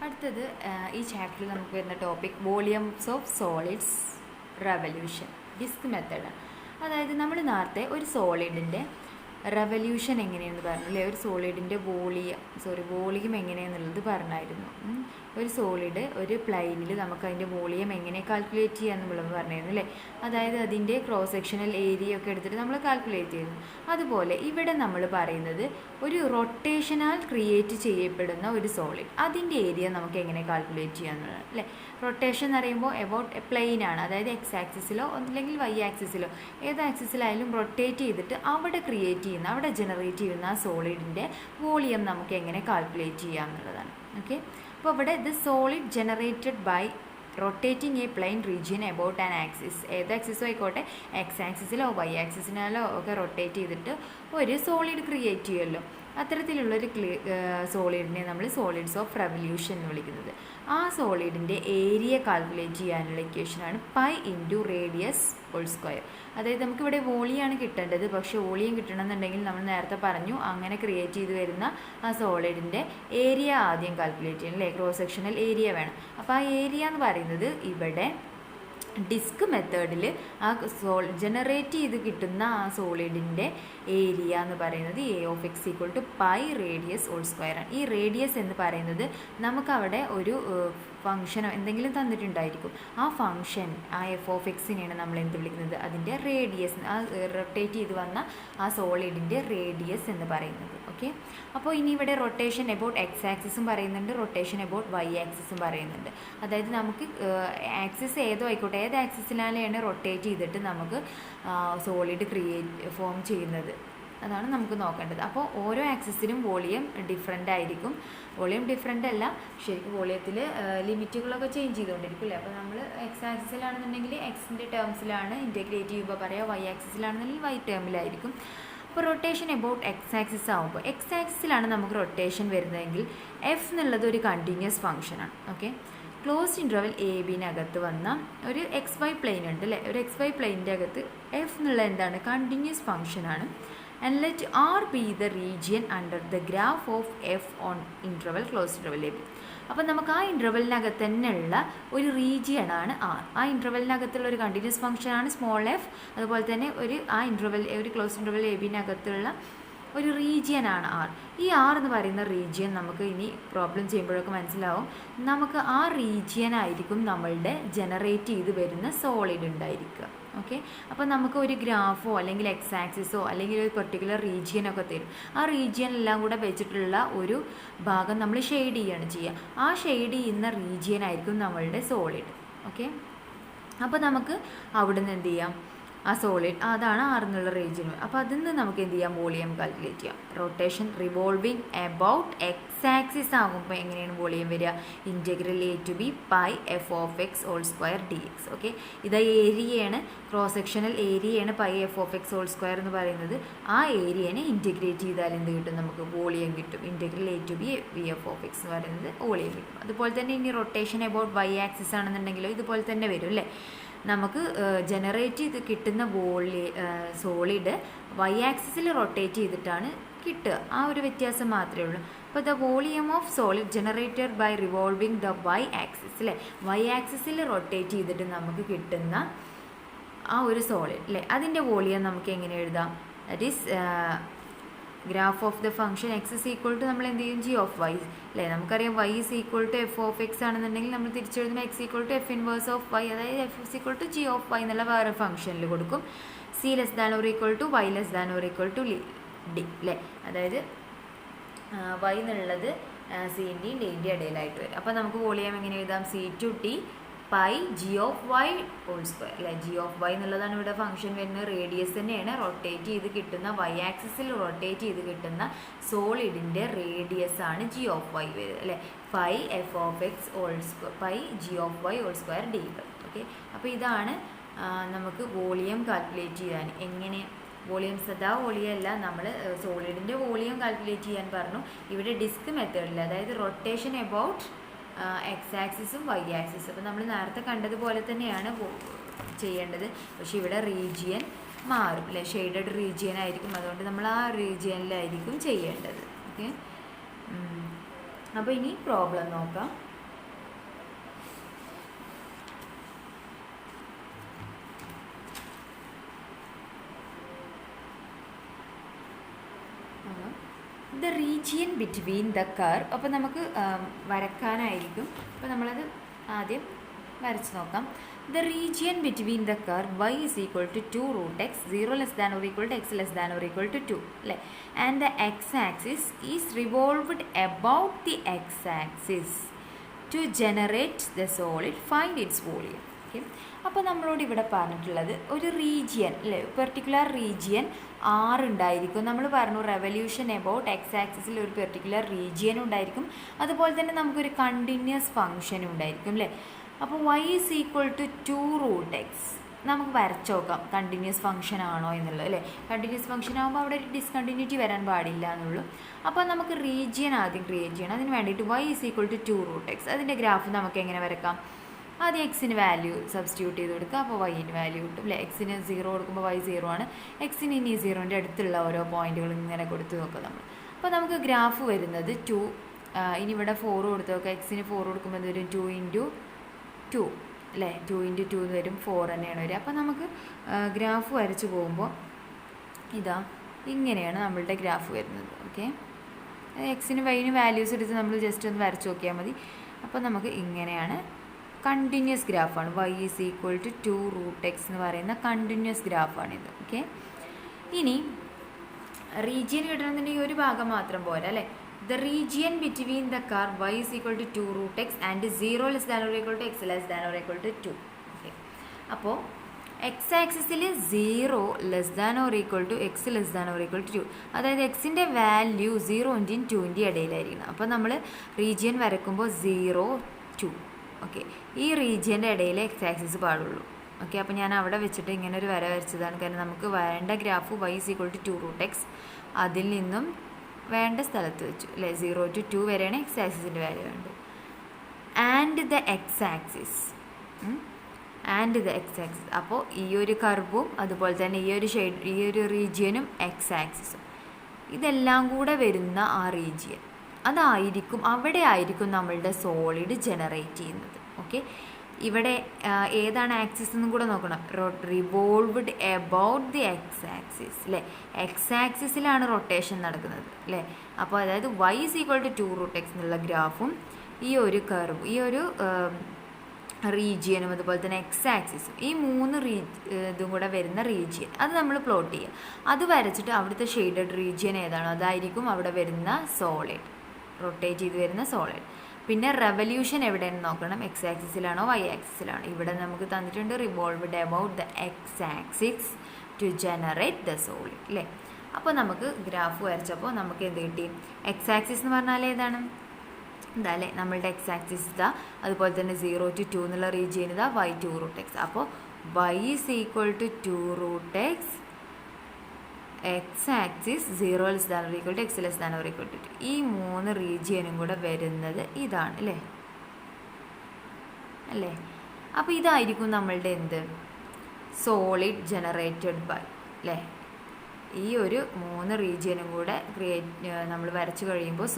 അടുത്തത് ഈ ചാപ്റ്ററിൽ നമുക്ക് വരുന്ന topic volumes of solids revolution disc മെത്തേഡാണ്. അതായത് നമ്മൾ നേരത്തെ ഒരു സോളിഡിൻ്റെ റെവല്യൂഷൻ എങ്ങനെയെന്ന് പറഞ്ഞു അല്ലേ, ഒരു സോളിഡിൻ്റെ വോളിയം എങ്ങനെയാണെന്നുള്ളത് പറഞ്ഞായിരുന്നു. ഒരു സോളിഡ് ഒരു പ്ലെയിനിൽ നമുക്ക് അതിൻ്റെ വോളിയം എങ്ങനെ കാൽക്കുലേറ്റ് ചെയ്യാമെന്നുള്ളത് പറഞ്ഞായിരുന്നു അല്ലേ. അതായത് അതിൻ്റെ ക്രോസ് സെക്ഷണൽ ഏരിയ ഒക്കെ എടുത്തിട്ട് നമ്മൾ കാൽക്കുലേറ്റ് ചെയ്യുന്നു. അതുപോലെ ഇവിടെ നമ്മൾ പറയുന്നത് ഒരു റൊട്ടേഷനാൽ ക്രിയേറ്റ് ചെയ്യപ്പെടുന്ന ഒരു സോളിഡ്, അതിൻ്റെ ഏരിയ നമുക്ക് എങ്ങനെ കാൽക്കുലേറ്റ് ചെയ്യാമെന്നുള്ളത് അല്ലേ. റൊട്ടേഷൻ എന്ന് പറയുമ്പോൾ എബൌട്ട് എ പ്ലെയിൻ ആണ്, അതായത് എക്സ് ആക്സിസിലോ അല്ലെങ്കിൽ വൈ ആക്സിസിലോ ഏത് ആക്സിസിലായാലും റൊട്ടേറ്റ് ചെയ്തിട്ട് അവിടെ ക്രിയേറ്റ് ചെയ്യുന്ന അവിടെ ജനറേറ്റ് ചെയ്യുന്ന ആ സോളിഡിൻ്റെ വോളിയം നമുക്ക് എങ്ങനെ കാൽക്കുലേറ്റ് ചെയ്യാമെന്നുള്ളതാണ്. ഓക്കെ, അപ്പോൾ ഇവിടെ the solid generated by rotating a plane region about an axis, ഏത് ആക്സിസോ ആയിക്കോട്ടെ, എക്സ് ആക്സിസിലോ വൈ ആക്സിസിനാലോ ഒക്കെ റൊട്ടേറ്റ് ചെയ്തിട്ട് ഒരു സോളിഡ് ക്രിയേറ്റ് ചെയ്യുമല്ലോ. അത്തരത്തിലുള്ളൊരു സോളിഡിനെ നമ്മൾ സോളിഡ്സ് ഓഫ് റെവല്യൂഷൻ എന്ന് വിളിക്കുന്നത്. ആ സോളിഡിൻ്റെ ഏരിയ കാൽക്കുലേറ്റ് ചെയ്യാനുള്ള ഇക്വേഷനാണ് pi into radius whole square. അതായത് നമുക്കിവിടെ വോളിയാണ് കിട്ടേണ്ടത്, പക്ഷേ വോളിയം കിട്ടണമെന്നുണ്ടെങ്കിൽ നമ്മൾ നേരത്തെ പറഞ്ഞു അങ്ങനെ ക്രിയേറ്റ് ചെയ്ത് വരുന്ന ആ സോളിഡിൻ്റെ ഏരിയ ആദ്യം കാൽക്കുലേറ്റ് ചെയ്യണം അല്ലേ, ക്രോസ് സെക്ഷണൽ ഏരിയ വേണം. അപ്പോൾ ആ ഏരിയ എന്ന് പറയുന്നത് ഇവിടെ ഡിസ്ക് മെത്തേഡിൽ ആ ജനറേറ്റ് ചെയ്ത് കിട്ടുന്ന ആ സോളിഡിൻ്റെ ഏരിയ എന്ന് പറയുന്നത് a of x equal to pi radius whole square ആണ്. ഈ റേഡിയസ് എന്ന് പറയുന്നത് നമുക്കവിടെ ഒരു ഫംഗ്ഷനോ എന്തെങ്കിലും തന്നിട്ടുണ്ടായിരിക്കും. ആ ഫംഗ്ഷൻ ആ എഫ് ഓഫ് എക്സിനെയാണ് നമ്മൾ എന്ത് വിളിക്കുന്നത്, അതിൻ്റെ റേഡിയസ്, ആ റൊട്ടേറ്റ് ചെയ്ത് വന്ന ആ സോളിഡിൻ്റെ റേഡിയസ് എന്ന് പറയുന്നത്. ഓക്കെ, അപ്പോൾ ഇനി ഇവിടെ റൊട്ടേഷൻ എബൌട്ട് എക്സ് ആക്സിസും പറയുന്നുണ്ട്, റൊട്ടേഷൻ എബൌട്ട് വൈ ആക്സിസും പറയുന്നുണ്ട്. അതായത് നമുക്ക് ആക്സിസ് ഏതോ ആയിക്കോട്ടെ, ഏത് ആക്സിസിലാണ് റൊട്ടേറ്റ് ചെയ്തിട്ട് നമുക്ക് സോളിഡ് ഫോം ചെയ്യുന്നത്, അതാണ് നമുക്ക് നോക്കേണ്ടത്. അപ്പോൾ ഓരോ ആക്സിസിനും വോളിയം ഡിഫറെൻ്റ് ആയിരിക്കും. വോളിയം ഡിഫറെൻ്റ് അല്ല, ശരിക്കും വോളിയത്തിൽ ലിമിറ്റുകളൊക്കെ ചേഞ്ച് ചെയ്തുകൊണ്ടിരിക്കില്ലേ. അപ്പോൾ നമ്മൾ എക്സ് ആക്സിസിലാണെന്നുണ്ടെങ്കിൽ എക്സിൻ്റെ ടേംസിലാണ് ഇൻറ്റഗ്രേറ്റ് ചെയ്യുമ്പോൾ പറയാം, വൈ ആക്സിസിലാണെന്നുണ്ടെങ്കിൽ വൈ ടേമിലായിരിക്കും. അപ്പോൾ റൊട്ടേഷൻ എബൌട്ട് എക്സ് ആക്സിസ് ആകുമ്പോൾ എക്സ് ആക്സിസിലാണ് നമുക്ക് റൊട്ടേഷൻ വരുന്നതെങ്കിൽ എഫ് എന്നുള്ളത് ഒരു കണ്ടിന്യൂസ് ഫംഗ്ഷനാണ്. ഓക്കെ, ക്ലോസ്ഡ് ഇൻ്റർവൽ എ ബിനകത്ത് വന്ന ഒരു എക്സ് വൈ പ്ലെയിൻ ഉണ്ട് അല്ലേ, ഒരു എക്സ് വൈ പ്ലെയിൻ്റെ അകത്ത് എഫ് എന്നുള്ള എന്താണ്, കണ്ടിന്യൂസ് ഫംഗ്ഷനാണ്. And let R be the region under the graph of f on interval closed interval a b. അപ്പോൾ നമുക്ക് ആ ഇൻ്റർവെലിനകത്ത് തന്നെയുള്ള ഒരു റീജിയനാണ് ആർ. ആ ഇൻ്റർവെലിനകത്തുള്ള ഒരു കണ്ടിന്യൂസ് ഫംഗ്ഷനാണ് സ്മോൾ എഫ്. അതുപോലെ തന്നെ ഒരു ക്ലോസ്ഡ് ഇൻ്റർവൽ എ ബിനകത്തുള്ള ഒരു റീജിയനാണ് ആർ. ഈ ആർ എന്ന് പറയുന്ന റീജിയൻ നമുക്ക് ഇനി പ്രോബ്ലം ചെയ്യുമ്പോഴൊക്കെ മനസ്സിലാവും. നമുക്ക് ആ റീജിയൻ ആയിരിക്കും നമ്മളുടെ ജനറേറ്റ് ചെയ്ത് വരുന്ന സോളിഡ് ഉണ്ടായിരിക്കുക. ഓക്കെ, അപ്പോൾ നമുക്ക് ഒരു ഗ്രാഫോ അല്ലെങ്കിൽ എക്സ് ആക്സിസോ അല്ലെങ്കിൽ ഒരു പെർട്ടിക്കുലർ റീജിയനൊക്കെ തരും. ആ റീജിയൻ എല്ലാം കൂടെ വെച്ചിട്ടുള്ള ഒരു ഭാഗം നമ്മൾ ഷെയ്ഡ് ചെയ്യുകയാണ് ചെയ്യുക. ആ ഷെയ്ഡ് ചെയ്യുന്ന റീജിയൻ ആയിരിക്കും നമ്മളുടെ സോളിഡ്. ഓക്കെ, അപ്പോൾ നമുക്ക് അവിടെ നിന്ന് എന്ത് ചെയ്യാം, ആ സോളിഡ് അതാണ് ആർ എന്നുള്ള റീജിയൻ. അപ്പോൾ അതിൽ നിന്ന് നമുക്ക് എന്ത് ചെയ്യാം, വോളിയം കാൽക്കുലേറ്റ് ചെയ്യാം. Rotation revolving about x axis ആകുമ്പോൾ എങ്ങനെയാണ് വോളിയം വരിക, integral a to b pi f of x whole square d x. Okay, ഇത് ഏരിയയാണ്, ക്രോസ് സെക്ഷണൽ ഏരിയയാണ് pi f of x whole square എന്ന് പറയുന്നത്. ആ ഏരിയനെ ഇൻറ്റഗ്രേറ്റ് ചെയ്താൽ എന്ത് കിട്ടും, നമുക്ക് വോളിയം കിട്ടും. Integral a to b v f of x എന്ന് പറയുന്നത് വോളിയം കിട്ടും. അതുപോലെ തന്നെ ഇനി റൊട്ടേഷൻ എബൌട്ട് വൈ ആക്സിസ് ആണെന്നുണ്ടെങ്കിലോ ഇതുപോലെ തന്നെ വരും അല്ലേ. നമുക്ക് ജനറേറ്റ് ചെയ്ത് കിട്ടുന്ന സോളിഡ് വൈ ആക്സിസിൽ റൊട്ടേറ്റ് ചെയ്തിട്ടാണ് കിട്ടുക, ആ ഒരു വ്യത്യാസം മാത്രമേ ഉള്ളൂ. അപ്പോൾ the volume of solid generated by revolving the y axis അല്ലേ, വൈ ആക്സിസിൽ റൊട്ടേറ്റ് ചെയ്തിട്ട് നമുക്ക് കിട്ടുന്ന ആ ഒരു സോളിഡ് അല്ലേ, അതിൻ്റെ വോളിയം നമുക്ക് എങ്ങനെ എഴുതാം, that is graph of the function x is equal to നമ്മൾ എന്ത് ചെയ്യും, ജി ഓഫ് വൈ അല്ലേ. നമുക്കറിയാം y is equal to f of x ആണെന്നുണ്ടെങ്കിൽ നമ്മൾ തിരിച്ചെഴുതുമ്പോൾ x equal to f inverse of y, അതായത് f is equal to g of y എന്നുള്ള വേറെ ഫംഗ്ഷനിൽ കൊടുക്കും. C less than or equal to y less than or equal to d അല്ലേ, അതായത് വൈ എന്നുള്ളത് സിൻ്റെയും ഡിൻ്റെയും ഇടയിലായിട്ട് വരും. അപ്പോൾ നമുക്ക് വോളിയം എങ്ങനെ എഴുതാം, c to t pi g of y whole square അല്ലേ. ജി ഓഫ് വൈ എന്നുള്ളതാണ് ഇവിടെ ഫംഗ്ഷൻ വരുന്നത്. റേഡിയസ് തന്നെയാണ്, റൊട്ടേറ്റ് ചെയ്ത് കിട്ടുന്ന വൈ ആക്സിസിൽ റൊട്ടേറ്റ് ചെയ്ത് കിട്ടുന്ന സോളിഡിൻ്റെ റേഡിയസ് ആണ് ജി ഓഫ് വൈ വരുന്നത് അല്ലേ. Pi f of x whole square pi g of y whole square d y. Okay, അപ്പോൾ ഇതാണ് നമുക്ക് വോളിയം കാൽക്കുലേറ്റ് ചെയ്യാൻ. എങ്ങനെ വോളിയം സദാ വോളിയം അല്ല, നമ്മൾ സോളിഡിൻ്റെ വോളിയം കാൽക്കുലേറ്റ് ചെയ്യാൻ പറഞ്ഞു. ഇവിടെ ഡിസ്ക് മെത്തേഡിൽ, അതായത് റൊട്ടേഷൻ എബൌട്ട് എക്സ് ആക്സിസും വൈ ആക്സിസും. അപ്പോൾ നമ്മൾ നേരത്തെ കണ്ടതുപോലെ തന്നെയാണ് ചെയ്യേണ്ടത്, പക്ഷേ ഇവിടെ റീജിയൻ മാറും അല്ലേ, ഷെയ്ഡഡ് റീജിയൻ ആയിരിക്കും. അതുകൊണ്ട് നമ്മൾ ആ റീജിയനിലായിരിക്കും ചെയ്യേണ്ടത്. ഓക്കെ, അപ്പോൾ ഇനി പ്രോബ്ലം നോക്കാം. The region between the curve. അപ്പോൾ നമുക്ക് വരക്കാനായിരിക്കും. അപ്പോൾ നമ്മളത് ആദ്യം വരച്ച് നോക്കാം. The region between the curve y is equal to 2 root x, 0 less than or equal to x less than or equal to 2 അല്ലേ. And the x axis is revolved about the x axis to generate the solid, find its volume. Okay, അപ്പോൾ നമ്മളോട് ഇവിടെ പറഞ്ഞിട്ടുള്ളത് ഒരു region അല്ലേ, particular region R ഉണ്ടായിരിക്കും. നമ്മൾ പറഞ്ഞു റെവല്യൂഷൻ എബൌട്ട് എക്സ് ആക്സിസിൽ ഒരു പെർട്ടിക്കുലർ റീജിയൻ ഉണ്ടായിരിക്കും. അതുപോലെ തന്നെ നമുക്കൊരു കണ്ടിന്യൂസ് ഫംഗ്ഷൻ ഉണ്ടായിരിക്കും അല്ലേ. അപ്പോൾ y is equal to 2 root x നമുക്ക് വരച്ച് നോക്കാം കണ്ടിന്യൂസ് ഫംഗ്ഷൻ ആണോ എന്നുള്ളത് അല്ലേ. കണ്ടിന്യൂസ് ഫംഗ്ഷൻ ആകുമ്പോൾ അവിടെ ഒരു ഡിസ്കണ്ടിന്യൂറ്റി വരാൻ പാടില്ല എന്നുള്ളൂ. അപ്പോൾ നമുക്ക് റീജിയൻ ആദ്യം ക്രിയേറ്റ് ചെയ്യണം. അതിന് വേണ്ടിയിട്ട് y is equal to 2 root x. അതിൻ്റെ ഗ്രാഫ് നമുക്ക് എങ്ങനെ വരക്കാം? ആദ്യം എക്സിന് വാല്യൂ സബ്സ്റ്റിറ്റ്യൂട്ട് ചെയ്ത് കൊടുക്കുക. അപ്പോൾ വൈൻ്റെ വാല്യൂ കിട്ടും അല്ലേ. എക്സിന് 0 കൊടുക്കുമ്പോൾ y 0 ആണ്. എക്സിന് ഇനി 0ൻ്റെ അടുത്തുള്ള ഓരോ പോയിന്റുകൾ ഇങ്ങനെ കൊടുത്ത് നോക്കാം നമ്മൾ. അപ്പോൾ നമുക്ക് ഗ്രാഫ് വരുന്നത് 2, ഇനി ഇവിടെ 4 കൊടുത്ത് നോക്കാം. എക്സിന് 4 കൊടുക്കുമ്പോൾ എന്ത് വരും? 2 × 2 അല്ലേ. 2 × 2 എന്ന് വരും, 4 തന്നെയാണ് വരിക. അപ്പോൾ നമുക്ക് ഗ്രാഫ് വരച്ച് പോകുമ്പോൾ ഇതാ ഇങ്ങനെയാണ് നമ്മളുടെ ഗ്രാഫ് വരുന്നത്. ഓക്കെ, എക്സിന് വൈനും വാല്യൂസ് എടുത്ത് നമ്മൾ ജസ്റ്റ് ഒന്ന് വരച്ച് നോക്കിയാൽ മതി. അപ്പോൾ നമുക്ക് ഇങ്ങനെയാണ് കണ്ടിന്യൂസ് ഗ്രാഫാണ്. y is equal to 2 root x എന്ന് പറയുന്ന കണ്ടിന്യൂസ് ഗ്രാഫാണിത്. ഓക്കെ, ഇനി റീജിയൻ കിട്ടണമെന്നുണ്ടെങ്കിൽ ഒരു ഭാഗം മാത്രം പോരാ അല്ലേ. The region between the curve y is equal to 2 root x and 0 less than or equal to x less than or equal to 2. Okay, അപ്പോൾ എക്സ് ആക്സിസിൽ 0 less than or equal to x less than or equal to 2, അതായത് എക്സിൻ്റെ value 0ൻ്റെയും 2ൻ്റെയും ഇടയിലായിരിക്കണം. അപ്പോൾ നമ്മൾ region വരക്കുമ്പോൾ 0, 2. Okay, ഈ റീജിയൻ്റെ ഇടയിൽ X axis പാടുള്ളൂ. Okay, അപ്പോൾ ഞാൻ അവിടെ വെച്ചിട്ട് ഇങ്ങനെ ഒരു വര വരച്ചതാണ്. കാരണം നമുക്ക് വേണ്ട graph y is equal to 2 root x, അതിൽ നിന്നും വേണ്ട സ്ഥലത്ത് വെച്ചു അല്ലേ. 0 to 2 വരെയാണ് എക്സ് ആക്സിസിൻ്റെ വാല്യൂ വേണ്ടത്. ആൻഡ് ദ എക്സ് ആക്സിസ് അപ്പോൾ ഈ ഒരു കർവും അതുപോലെ തന്നെ ഈ ഒരു റീജിയനും എക്സ് ആക്സിസും ഇതെല്ലാം കൂടെ വരുന്ന ആ റീജിയൻ അവിടെ ആയിരിക്കും നമ്മളുടെ സോളിഡ് ജനറേറ്റ് ചെയ്യുന്നത്. ഓക്കെ, ഇവിടെ ഏതാണ് ആക്സിസ് എന്നും കൂടെ നോക്കണം. Revolved about the x axis അല്ലേ. എക്സ് ആക്സിസിലാണ് റൊട്ടേഷൻ നടക്കുന്നത് അല്ലേ. അപ്പോൾ അതായത് y is equal to 2 root x എന്നുള്ള ഗ്രാഫും ഈ ഒരു കർവും ഈ ഒരു റീജിയനും അതുപോലെ തന്നെ എക്സ് ആക്സിസും ഈ 3 ഇതും കൂടെ വരുന്ന റീജിയൻ അത് നമ്മൾ പ്ലോട്ട് ചെയ്യുക. അത് വരച്ചിട്ട് അവിടുത്തെ ഷെയ്ഡഡ് റീജിയൻ ഏതാണോ അതായിരിക്കും അവിടെ വരുന്ന സോളിഡ്, റൊട്ടേറ്റ് ചെയ്ത് വരുന്ന സോളിഡ്. പിന്നെ റെവല്യൂഷൻ എവിടെയെന്ന് നോക്കണം. എക്സ് ആക്സിസിലാണോ വൈ ആക്സിസിലാണോ. ഇവിടെ നമുക്ക് തന്നിട്ടുണ്ട് revolved about the x axis to generate the solid അല്ലേ. അപ്പോൾ നമുക്ക് ഗ്രാഫ് വരച്ചപ്പോൾ നമുക്ക് എന്ത് കിട്ടി? എക്സ് ആക്സിസ് എന്ന് പറഞ്ഞാൽ ഏതാണ്? ഇതാ അല്ലേ, നമ്മളുടെ എക്സ് ആക്സിസ് ഇതാ. അതുപോലെ തന്നെ 0 to 2 എന്നുള്ള റീജിയൻ ഇതാ y 2 root x. അപ്പോൾ y is equal to 2 root x, X axis 0 less than or equal to x less than or equal to 2. ഈ 3 റീജിയനും കൂടെ വരുന്നത് ഇതാണ് അല്ലേ. അപ്പോൾ ഇതായിരിക്കും നമ്മളുടെ എന്ത് സോളിഡ് ജനറേറ്റഡ് ബൈ അല്ലേ. ഈ ഒരു 3 റീജിയനും കൂടെ നമ്മൾ വരച്ച് കഴിയുമ്പോൾ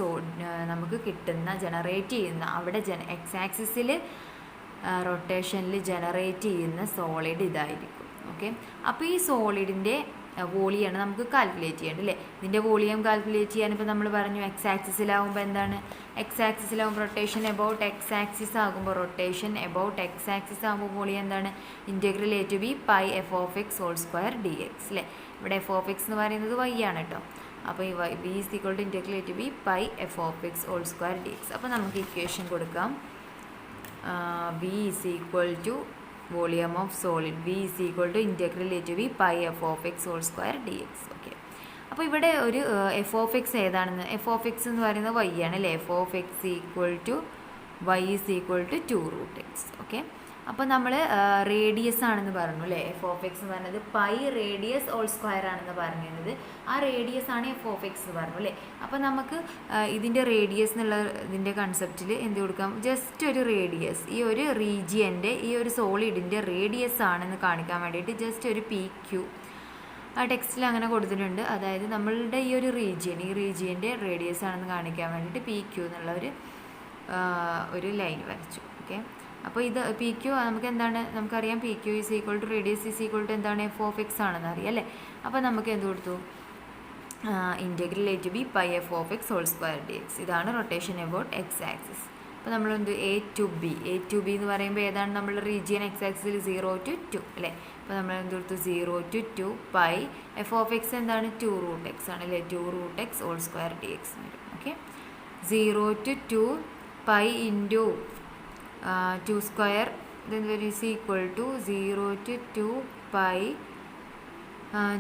നമുക്ക് കിട്ടുന്ന ജനറേറ്റ് ചെയ്യുന്ന അവിടെ എക്സ് ആക്സിസിൽ റൊട്ടേഷനിൽ ജനറേറ്റ് ചെയ്യുന്ന സോളിഡ് ഇതായിരിക്കും. ഓക്കെ, അപ്പോൾ ഈ സോളിഡിൻ്റെ വോളിയാണ് നമുക്ക് കാൽക്കുലേറ്റ് ചെയ്യേണ്ടത് അല്ലേ. ഇതിൻ്റെ വോളിയം കാൽക്കുലേറ്റ് ചെയ്യാൻ ഇപ്പോൾ നമ്മൾ പറഞ്ഞു എക്സ് ആക്സിസിലാവുമ്പോൾ എന്താണ്? എക്സ് ആക്സിസിലാവുമ്പോൾ റൊട്ടേഷൻ എബൌട്ട് എക്സ് ആക്സിസ് ആകുമ്പോൾ വോളിയം എന്താണ്? Integral a to b pi f of x whole square d x അല്ലേ. ഇവിടെ എഫ് ഓഫ് എക്സ് എന്ന് പറയുന്നത് y ആണ് കേട്ടോ. അപ്പോൾ ഈ y b is equal to integral a to b pi f of x whole square d x. അപ്പോൾ നമുക്ക് ഇക്വേഷൻ കൊടുക്കാം. b is equal to volume of solid v is equal to integral a to b pi f of x whole square d x. Okay, അപ്പോൾ ഇവിടെ ഒരു f of x ഏതാണെന്ന്? F of x എന്ന് പറയുന്നത് y ആണ് അല്ലേ. F of x equal to y is equal to 2 root x. Okay, അപ്പോൾ നമ്മൾ റേഡിയസ് ആണെന്ന് പറഞ്ഞു അല്ലേ. എഫ് ഓഫ് എക്സ് എന്ന് പറയുന്നത് പൈ റേഡിയസ് ഹോൾ സ്ക്വയർ ആണെന്ന് പറഞ്ഞത്. ആ റേഡിയസ് ആണ് എഫ് ഓഫ് എക്സ് എന്ന് പറഞ്ഞു അല്ലേ. അപ്പോൾ നമുക്ക് ഇതിൻ്റെ റേഡിയസ് എന്നുള്ള ഇതിൻ്റെ കൺസെപ്റ്റിൽ എന്ത് കൊടുക്കാം? ജസ്റ്റ് ഒരു റേഡിയസ്, ഈ ഒരു റീജിയൻ്റെ ഈ ഒരു സോളിഡിൻ്റെ റേഡിയസ് ആണെന്ന് കാണിക്കാൻ വേണ്ടിയിട്ട് ജസ്റ്റ് ഒരു PQ ആ ടെക്സ്റ്റിൽ അങ്ങനെ കൊടുത്തിട്ടുണ്ട്. അതായത് നമ്മളുടെ ഈ ഒരു റീജിയൻ്റെ റേഡിയസ് ആണെന്ന് കാണിക്കാൻ വേണ്ടിയിട്ട് PQ എന്നുള്ള ഒരു ലൈൻ വരച്ചു. ഓക്കെ, അപ്പോൾ ഇത് PQ നമുക്ക് എന്താണ്? നമുക്കറിയാം PQ is equal to radius is equal to എന്താണ്? എഫ് ഓഫ് എക്സ് ആണെന്ന് അറിയാം അല്ലേ. അപ്പോൾ നമുക്ക് എന്ത് കൊടുത്തു? Integral a to b pi f of x whole square d x. ഇതാണ് റൊട്ടേഷൻ എബൌട്ട് എക്സ് ആക്സിസ്. അപ്പോൾ നമ്മളെന്ത് എ ടു ബി എന്ന് പറയുമ്പോൾ ഏതാണ് നമ്മളുടെ റീജിയൻ എക്സ് ആക്സിസിൽ 0 to 2 അല്ലേ. അപ്പോൾ നമ്മൾ എന്തെടുത്തു 0 to 2 pi f of x എന്താണ് 2 റൂട്ട് എക്സ് ആണ് അല്ലേ. 2 root x whole square d x വരും. Okay, 0 to 2 pi into 2 square is equal to 0 to 2 pi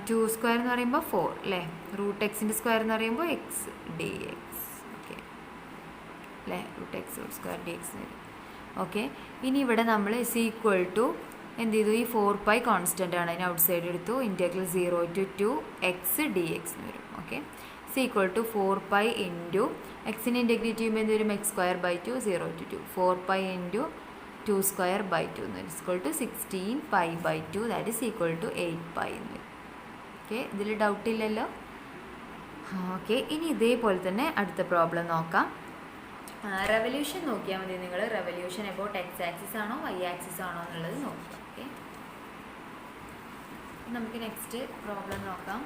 2 square എന്ന് പറയുമ്പോൾ 4 അല്ലേ. റൂട്ട് എക്സിൻ്റെ സ്ക്വയർ എന്ന് പറയുമ്പോൾ എക്സ് ഡി എക്സ്. ഓക്കെ അല്ലേ, root x whole square d x വരും. ഓക്കെ, ഇനി ഇവിടെ നമ്മൾ ഇസ് ഈക്വൽ ടു എന്ത് ചെയ്തു, ഈ 4 പൈ കോൺസ്റ്റൻ്റ് ആണ്, അതിന് ഔട്ട് സൈഡ് എടുത്തു. Integral 0 to 2 x d x എന്ന് വരും. Okay, is equal to 4 pi into എക്സിന് ഇൻറ്റഗ്രേറ്റ് ചെയ്യുമ്പോൾ എന്ത് വരും, x square by 2 0 to 2 4 pi into 2 square by 2 എന്ന് വരും. Equal to 16 pi by 2 that is equal to 8 pi എന്ന് വരും. ഓക്കെ, ഇതിൽ ഡൗട്ട് ഇല്ലല്ലോ. ഓക്കെ, ഇനി ഇതേപോലെ തന്നെ അടുത്ത പ്രോബ്ലം നോക്കാം. റെവല്യൂഷൻ നോക്കിയാൽ മതി നിങ്ങൾ. റെവല്യൂഷൻ എബൌട്ട് എക്സ് ആക്സിസ് ആണോ വൈ ആക്സിസ് ആണോ എന്നുള്ളത് നോക്കുക. ഓക്കെ, നമുക്ക് നെക്സ്റ്റ് പ്രോബ്ലം നോക്കാം.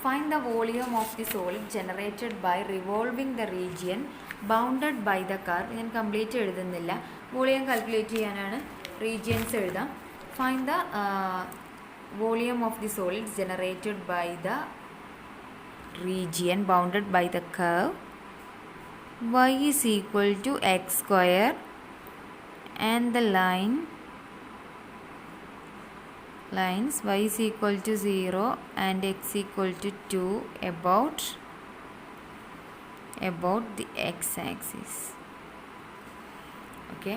Find the volume of the solid generated by revolving the region bounded by the curve. ഞാൻ കംപ്ലീറ്റ് എഴുതുന്നില്ല, വോളിയം കാൽക്കുലേറ്റ് ചെയ്യാനാണ്. റീജിയൻസ് എഴുതാം. Find the volume of the solids generated by the region bounded by the curve y is equal to x square and the lines y is equal to 0 and x equal to 2 about the x axis. Okay,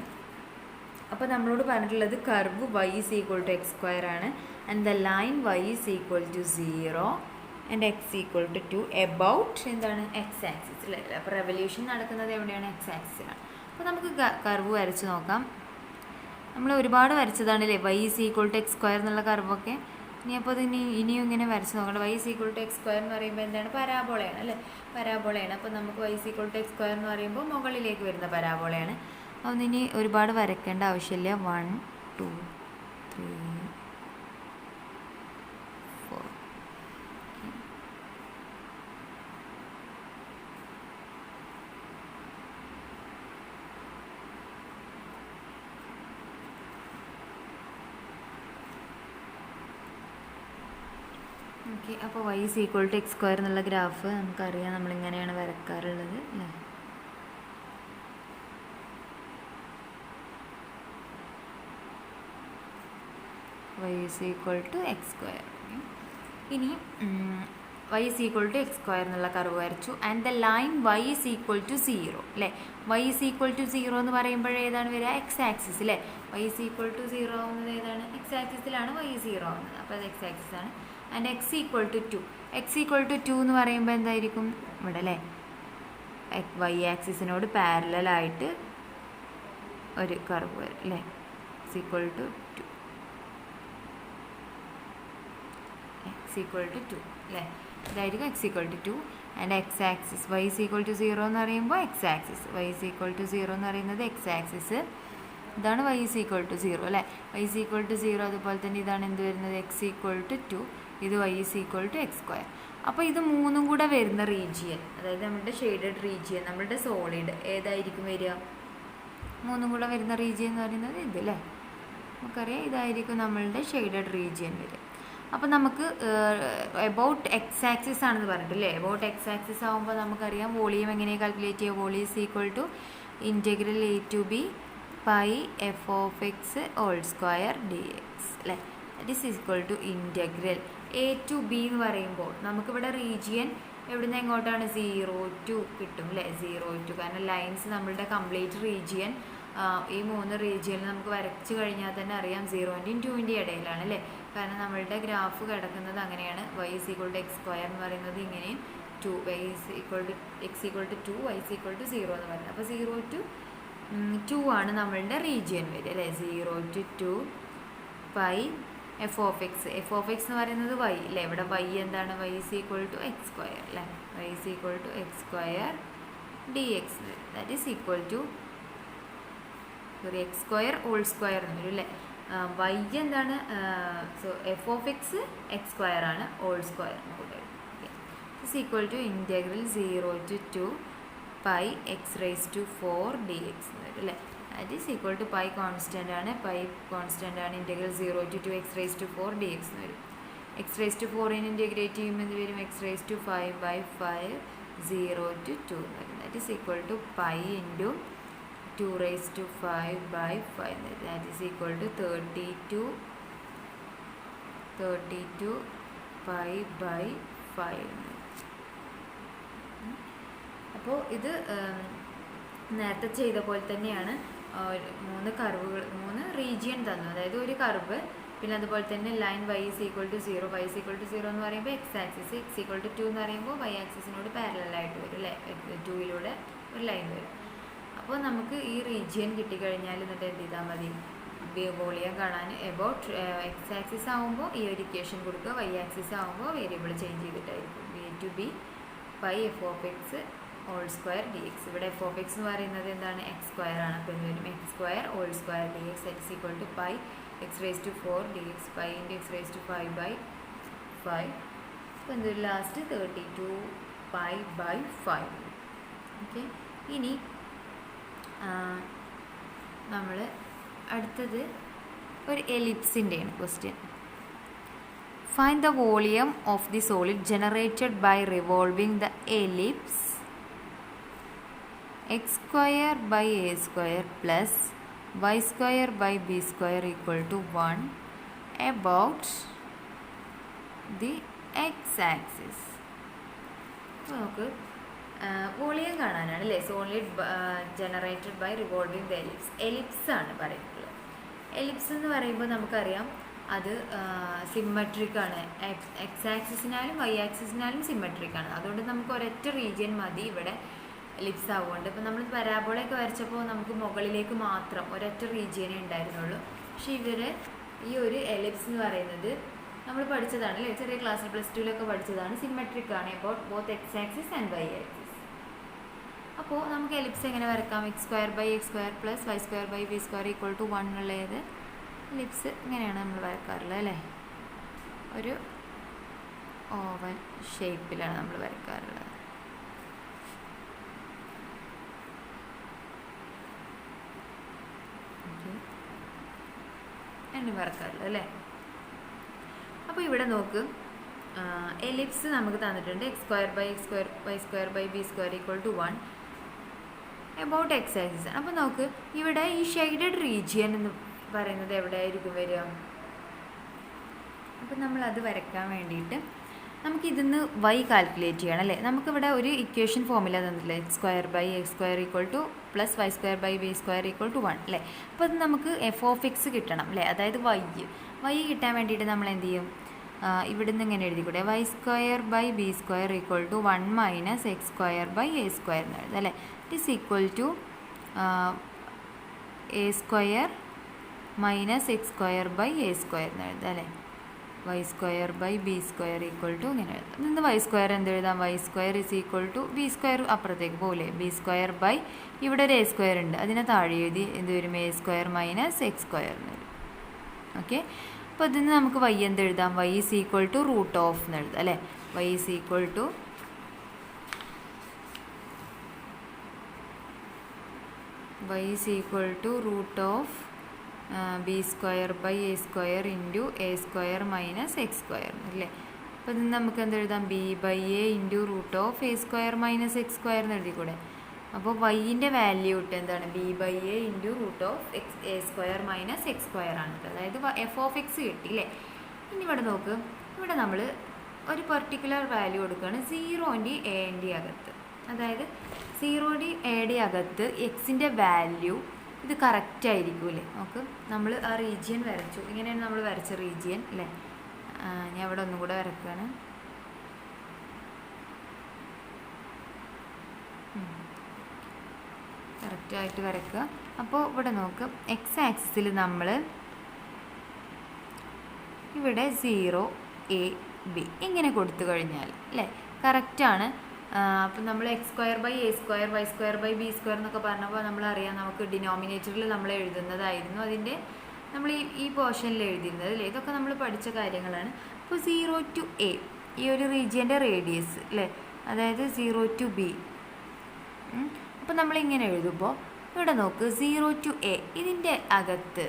അപ്പോൾ നമ്മളോട് പറഞ്ഞിട്ടുള്ളത് curve y is equal to x square ആണ് and the line y is equal to 0 and x equal to 2 about എന്താണ് x axis അല്ലേ. അപ്പോൾ revolution നടക്കുന്നത് എവിടെയാണ്, x ആക്സിസിലാണ്. അപ്പോൾ നമുക്ക് കർവ് വരച്ച് നോക്കാം. നമ്മൾ ഒരുപാട് വരച്ചതാണല്ലേ y is equal to x square എന്നുള്ള കർവൊക്കെ. ഇനി അപ്പോൾ അത് ഇനിയും ഇങ്ങനെ വരച്ച് നോക്കണം. y is equal to x square എന്ന് പറയുമ്പോൾ എന്താണ്, പരാബോളയാണ് അല്ലേ, പരാബോളയാണ്. അപ്പോൾ നമുക്ക് y is equal to x square എന്ന് പറയുമ്പോൾ മുകളിലേക്ക് വരുന്ന പരാബോളയാണ്. അതൊന്നും ഇനി ഒരുപാട് വരയ്ക്കേണ്ട ആവശ്യമില്ല. 1 2 3 4. ഓക്കെ, അപ്പോൾ y is equal to x square എന്നുള്ള ഗ്രാഫ് നമുക്കറിയാം, നമ്മളിങ്ങനെയാണ് വരക്കാറുള്ളത് അല്ലേ. y is equal to x square. ഇനി y is equal to x square എന്നുള്ള കർവ് വരച്ചു. And the line y is equal to 0 അല്ലേ. y is equal to 0 എന്ന് പറയുമ്പോൾ ഏതാണ് വരിക, എക്സ് ആക്സിസ് അല്ലേ. y is equal to 0 ആവുന്നത് ഏതാണ്, എക്സ് ആക്സിസിലാണ് y 0 ആവുന്നത്. അപ്പോൾ അത് എക്സ് ആക്സിസ് ആണ്. ആൻഡ് x equal to 2 എന്ന് പറയുമ്പോൾ എന്തായിരിക്കും ഇവിടെ അല്ലേ, y ആക്സിസിനോട് പാരലലായിട്ട് ഒരു കർവ് വരും അല്ലേ. x equal to 2 അല്ലേ, ഇതായിരിക്കും x equal to 2. And X axis y is equal to 0 എന്ന് പറയുമ്പോൾ x axis, y is equal to 0 എന്ന് പറയുന്നത് എക്സ് ആക്സിസ്. ഇതാണ് y is equal to 0 അല്ലേ. y is equal to 0 അതുപോലെ തന്നെ ഇതാണ് എന്ത് വരുന്നത്, x equal to 2. ഇത് y is equal to x square. അപ്പോൾ ഇത് മൂന്നും കൂടെ വരുന്ന റീജിയൻ, അതായത് നമ്മുടെ ഷെയ്ഡഡ് റീജിയൻ, നമ്മുടെ സോളിഡ് ഏതായിരിക്കും വരിക, മൂന്നും കൂടെ വരുന്ന റീജിയൻ എന്ന് പറയുന്നത് ഇത് അല്ലേ. നമുക്കറിയാം ഇതായിരിക്കും നമ്മളുടെ ഷെയ്ഡഡ് റീജിയൻ വരിക. അപ്പോൾ നമുക്ക് എബൌട്ട് എക്സ് ആക്സിസ് ആണെന്ന് പറഞ്ഞിട്ടില്ലേ. എബൌട്ട് എക്സ് ആക്സിസ് ആകുമ്പോൾ നമുക്കറിയാം വോളിയം എങ്ങനെ കാൽക്കുലേറ്റ് ചെയ്യുക. Volume is equal to integral a to b pi f of x whole square d x അല്ലേ. That is equal to integral a to b എന്ന് പറയുമ്പോൾ നമുക്കിവിടെ റീജിയൻ എവിടുന്ന് എങ്ങോട്ടാണ് 0 to കിട്ടും അല്ലേ. 0 to, കാരണം ലൈൻസ് നമ്മളുടെ കംപ്ലീറ്റ് റീജിയൻ ഈ 3 റീജിയനിൽ നമുക്ക് വരച്ച് കഴിഞ്ഞാൽ തന്നെ അറിയാം 0-ൻ്റെയും 2-ൻ്റെയും ഇടയിലാണ് അല്ലേ. കാരണം നമ്മളുടെ ഗ്രാഫ് കിടക്കുന്നത് അങ്ങനെയാണ്. y is equal to x square എന്ന് പറയുന്നത് ഇങ്ങനെയും 2 y is equal to x equal to 2 y is equal to 0 എന്ന് പറയുന്നത്. അപ്പോൾ 0 to 2 ആണ് നമ്മളുടെ റീജിയൻ വരിക അല്ലേ. 0 to 2 pi f of x എന്ന് പറയുന്നത് y അല്ലേ. ഇവിടെ y എന്താണ്, y is equal to x square അല്ലേ. y is equal to x square dx. That is equal to sorry x square whole square എന്ന് വരും അല്ലേ. വൈ എന്താണ്, so f of x x square ആണ്, whole square കൂടെ is equal to integral 0 to 2 pi x raise to 4 d x എന്ന് വരും അല്ലേ. That is equal to pi constant ആണ്, integral 0 to 2 x raise to 4 d x എന്ന് വരും. X raise to 4 integrate ചെയ്യുമ്പോൾ എന്ത് വരും, എക്സ് റേസ് ടു 5/5 0 to 2 എന്ന് വരും. That is equal to pi into 2 raised to 5/5 that is equal to 32 pi/5. അപ്പോൾ ഇത് നേരത്തെ ചെയ്ത പോലെ തന്നെയാണ്. 3 കർവുകൾ, 3 റീജിയൻ തന്നു, അതായത് ഒരു കർവ്, പിന്നെ അതുപോലെ തന്നെ line y is equal to 0, y is equal to 0 എന്ന് പറയുമ്പോൾ x axis, x equal to 2 എന്ന് പറയുമ്പോൾ y ആക്സിസിനോട് പാരലലായിട്ട് വരും അല്ലേ, 2യിലൂടെ ഒരു ലൈൻ വരും. അപ്പോൾ നമുക്ക് ഈ റീജിയൻ കിട്ടിക്കഴിഞ്ഞാൽ എന്നിട്ട് എന്ത് ചെയ്താൽ മതി, വോളിയം കാണാൻ എബൌട്ട് എക്സ് ആക്സിസ് ആകുമ്പോൾ ഈ ഒരു ഇക്വേഷൻ കൊടുക്കുക, വൈ ആക്സിസ് ആകുമ്പോൾ വേരിയബിൾ ചേഞ്ച് ചെയ്തിട്ടായിരിക്കും. V to b pi f of x whole square d x. ഇവിടെ എഫ് ഓഫ് എക്സ് എന്ന് പറയുന്നത് എന്താണ്, എക്സ് സ്ക്വയർ ആണ്. അപ്പോൾ എന്ത് വരും, x square whole square d x that is equal to pi x raise to 4 d x, pi into x raise to 5/5. അപ്പോൾ എന്ത് വരും, ലാസ്റ്റ് 32 pi/5. ഓക്കെ, ഇനി നമ്മൾ അടുത്തത് ഒരു എലിപ്സിൻ്റെയാണ് question. Find the volume of the solid generated by revolving the ellipse x square by a square plus y square by b square equal to 1 about the x axis. നമുക്ക് volume കാണാനാണ് അല്ലേ. Solid generated by revolving the ellipse. Ellipse ആണ് പറയുന്നത്. Ellipse എന്ന് പറയുമ്പോൾ നമുക്കറിയാം അത് symmetric ആണ്. എക്സ് ആക്സിസിനാലും വൈ ആക്സിസിനാലും സിമ്മട്രിക് ആണ്. അതുകൊണ്ട് നമുക്ക് ഒരൊറ്റ റീജിയൻ മതി ഇവിടെ എലിപ്സ് ആവുകൊണ്ട്. ഇപ്പം നമ്മൾ പരാബോളയൊക്കെ വരച്ചപ്പോൾ നമുക്ക് മുകളിലേക്ക് മാത്രം ഒരൊറ്റ റീജിയനേ ഉണ്ടായിരുന്നുള്ളൂ. പക്ഷേ ഇവർ ഈ ഒരു എലിപ്സ് എന്ന് പറയുന്നത് നമ്മൾ പഠിച്ചതാണ് അല്ലേ, ചെറിയ ക്ലാസ്സിൽ +2 പഠിച്ചതാണ്. സിമ്മട്രിക് ആണ് about both x axis and y axis. അപ്പോൾ നമുക്ക് എലിപ്സ് എങ്ങനെ വരക്കാം, x square by x square plus y square by b square equal to 1 ഉള്ളത് എലിപ്സ് ഇങ്ങനെയാണ് നമ്മൾ വരക്കാറുള്ളത് അല്ലേ. ഒരു ഓവൽ ഷേപ്പിലാണ് നമ്മൾ വരക്കാറുള്ളത്. എന്നെ വരക്കാറുള്ളത് അല്ലേ. അപ്പോൾ ഇവിടെ നോക്ക്, എലിപ്സ് നമുക്ക് തന്നിട്ടുണ്ട് x square by x square y square by b square equal to 1 about x axis. അപ്പോൾ നോക്ക് ഇവിടെ ഈ ഷെയ്ഡഡ് റീജിയൻ എന്ന് പറയുന്നത് എവിടെയായിരിക്കും വരിക. അപ്പോൾ നമ്മൾ അത് വരയ്ക്കാൻ വേണ്ടിയിട്ട് നമുക്കിതിന്ന് വൈ കാൽക്കുലേറ്റ് ചെയ്യണം അല്ലേ. നമുക്കിവിടെ ഒരു ഇക്വേഷൻ ഫോർമുല തന്നിട്ടില്ല, x square by x square equal to plus y square by b square equal to 1 അല്ലേ. അപ്പോൾ അത് നമുക്ക് എഫ് ഓഫ് എക്സ് കിട്ടണം അല്ലേ, അതായത് വൈ കിട്ടാൻ വേണ്ടിയിട്ട് നമ്മൾ എന്ത് ചെയ്യും, ഇവിടുന്ന് ഇങ്ങനെ എഴുതിക്കൂടെ, y square by b square equal to 1 minus x square by a square എന്ന് എഴുതാം അല്ലേ. It is equal to a square minus x square by a square എന്ന് എഴുതാം അല്ലേ. Y square by b square equal to ഇങ്ങനെ എഴുതാം. നിന്ന് y square എന്ത് എഴുതാം, y square is equal to b square അപ്പുറത്തേക്ക് പോലെ ബി സ്ക്വയർ ബൈ ഇവിടെ ഒരു എ സ്ക്വയർ ഉണ്ട്, അതിനെ താഴെ എഴുതി എന്ത് വരും, a square minus x square എന്ന് വരും. ഓക്കെ, അപ്പോൾ ഇതിന് നമുക്ക് വൈ എന്ത് എഴുതാം, y is equal to root of എന്ന് എഴുതാം അല്ലേ. Y is equal to root of b square by a square into a square minus x square അല്ലേ. അപ്പോൾ ഇത് നമുക്ക് എന്ത് എഴുതാം, b by a into root of a square minus x square എന്ന് എഴുതിക്കൂടെ. അപ്പോൾ വൈൻ്റെ വാല്യൂ ഇട്ട് എന്താണ്, b by a into root of a square minus x square ആണ്, അതായത് എഫ് ഓഫ് എക്സ് കിട്ടി അല്ലേ. ഇനി ഇവിടെ നോക്ക്, ഇവിടെ നമ്മൾ ഒരു പെർട്ടിക്കുലർ വാല്യൂ കൊടുക്കുകയാണ് 0ൻ്റെ എൻ്റെ അകത്ത്, അതായത് 0ൻ്റെ എയുടെ അകത്ത് എക്സിൻ്റെ വാല്യൂ ഇത് കറക്റ്റ് ആയിരിക്കും അല്ലേ. നോക്ക്, നമ്മൾ ആ റീജിയൻ വരച്ചു, ഇങ്ങനെയാണ് നമ്മൾ വരച്ച റീജിയൻ അല്ലേ. ഞാൻ ഇവിടെ ഒന്നും കൂടെ വരക്കുകയാണ്. കറക്റ്റായിട്ട് വരക്കുക. അപ്പോൾ ഇവിടെ നോക്ക്, എക്സ് ആക്സിസിൽ നമ്മൾ ഇവിടെ 0 A B ഇങ്ങനെ കൊടുത്തു കഴിഞ്ഞാൽ അല്ലേ കറക്റ്റാണ്. അപ്പം നമ്മൾ x²/a²y²/b² എന്നൊക്കെ പറഞ്ഞപ്പോൾ നമ്മളറിയാം നമുക്ക് ഡിനോമിനേറ്ററിൽ നമ്മൾ എഴുതുന്നതായിരുന്നു അതിൻ്റെ നമ്മൾ ഈ പോർഷനിൽ എഴുതിയിരുന്നത് അല്ലേ. ഇതൊക്കെ നമ്മൾ പഠിച്ച കാര്യങ്ങളാണ്. അപ്പോൾ 0 to a ഈ ഒരു റീജിയൻ്റെ റേഡിയസ് അല്ലേ, അതായത് 0 to b. അപ്പോൾ നമ്മളിങ്ങനെ എഴുതുമ്പോൾ ഇവിടെ നോക്ക് 0 to a ഇതിൻ്റെ അകത്ത്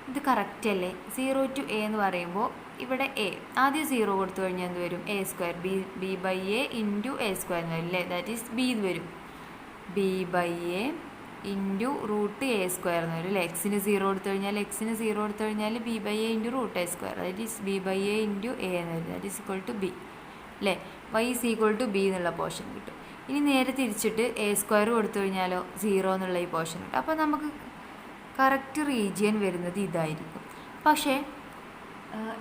ഇത് കറക്റ്റ് അല്ലേ. 0 to a എന്ന് പറയുമ്പോൾ ഇവിടെ a ആദ്യം 0 കൊടുത്തു കഴിഞ്ഞാൽ എന്ത് വരും, a², b/a ഇൻറ്റു a² എന്ന് വരും അല്ലേ. ദാറ്റ് ഈസ് b എന്ന് വരും, b/a ഇൻറ്റു റൂട്ട് a² എന്ന് വരും അല്ലേ. എക്സിന് 0 കൊടുത്തു കഴിഞ്ഞാൽ b/a into root a², that is b/a into a എന്ന് വരും, that is equal to b അല്ലേ. y is equal to b എന്നുള്ള പോർഷൻ കിട്ടും. ഇനി നേരെ തിരിച്ചിട്ട് a² കൊടുത്തു കഴിഞ്ഞാലോ 0 എന്നുള്ള ഈ പോർഷൻ കിട്ടും. അപ്പോൾ നമുക്ക് കറക്റ്റ് റീജിയൻ വരുന്നത് ഇതായിരിക്കും. പക്ഷേ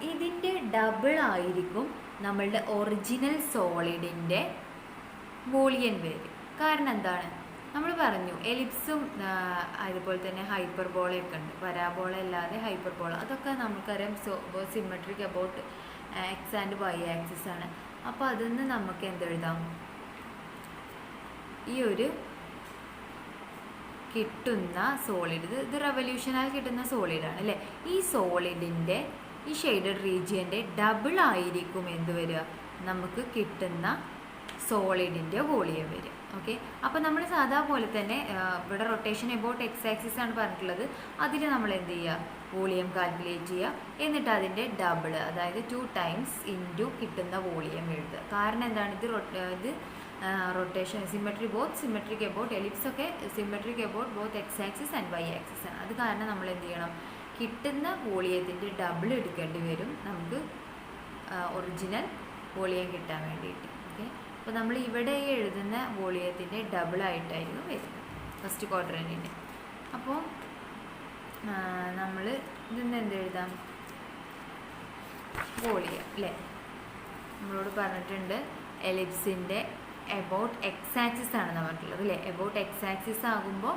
ഇതിൻ്റെ ഡബിൾ ആയിരിക്കും നമ്മളുടെ ഒറിജിനൽ സോളിഡിൻ്റെ വോളിയം വരും. കാരണം എന്താണ്, നമ്മൾ പറഞ്ഞു എലിപ്സും അതുപോലെ തന്നെ ഹൈപ്പർബോളയൊക്കെ ഉണ്ട്. പരാബോള അല്ലാതെ ഹൈപ്പർബോള അതൊക്കെ നമുക്കറിയാം symmetric about x and y axis ആണ്. അപ്പോൾ അതിൽ നിന്ന് നമുക്ക് എന്തെഴുതാം, ഈ ഒരു കിട്ടുന്ന സോളിഡ് ഇത് റെവല്യൂഷനാൽ കിട്ടുന്ന സോളിഡാണ് അല്ലേ. ഈ സോളിഡിൻ്റെ ഈ ഷെയ്ഡഡ് റീജിയൻ്റെ ഡബിൾ ആയിരിക്കും എന്ത് വരിക, നമുക്ക് കിട്ടുന്ന സോളിഡിൻ്റെ വോളിയം വരിക. ഓക്കെ, അപ്പോൾ നമ്മൾ സാധാ പോലെ തന്നെ ഇവിടെ റൊട്ടേഷൻ എബൌട്ട് എക്സ് ആക്സിസ് ആണ് പറഞ്ഞിട്ടുള്ളത്. അതിൽ നമ്മൾ എന്ത് ചെയ്യുക, വോളിയം കാൽക്കുലേറ്റ് ചെയ്യുക, എന്നിട്ട് അതിൻ്റെ ഡബിൾ അതായത് 2 times ഇൻറ്റു കിട്ടുന്ന വോളിയം എഴുതുക. കാരണം എന്താണ്, ഇത് റൊട്ടേഷൻ സിമെട്രിക് എബൌട്ട് എലിപ്സ് ഒക്കെ symmetric about both x axis and y axis ആണ്. അത് കാരണം നമ്മൾ എന്ത് ചെയ്യണം, കിട്ടുന്ന വോളിയത്തിൻ്റെ ഡബിൾ എടുക്കേണ്ടി വരും നമുക്ക് ഒറിജിനൽ വോളിയം കിട്ടാൻ വേണ്ടിയിട്ട്. ഓക്കെ, അപ്പോൾ നമ്മൾ ഇവിടെ എഴുതുന്ന വോളിയത്തിൻ്റെ ഡബിളായിട്ടായിരുന്നു വരുന്നത് ഫസ്റ്റ് ക്വാഡ്രൻറ്റിൻ്റെ. അപ്പോൾ നമ്മൾ ഇതിന്ന് എന്തെഴുതാം, വോളിയം അല്ലേ. നമ്മളോട് പറഞ്ഞിട്ടുണ്ട് എലിപ്സിൻ്റെ എബൌട്ട് എക്സ് ആക്സിസ് ആണെന്ന് പറഞ്ഞിട്ടുള്ളത് അല്ലേ. എബൌട്ട് എക്സ് ആക്സിസ് ആകുമ്പോൾ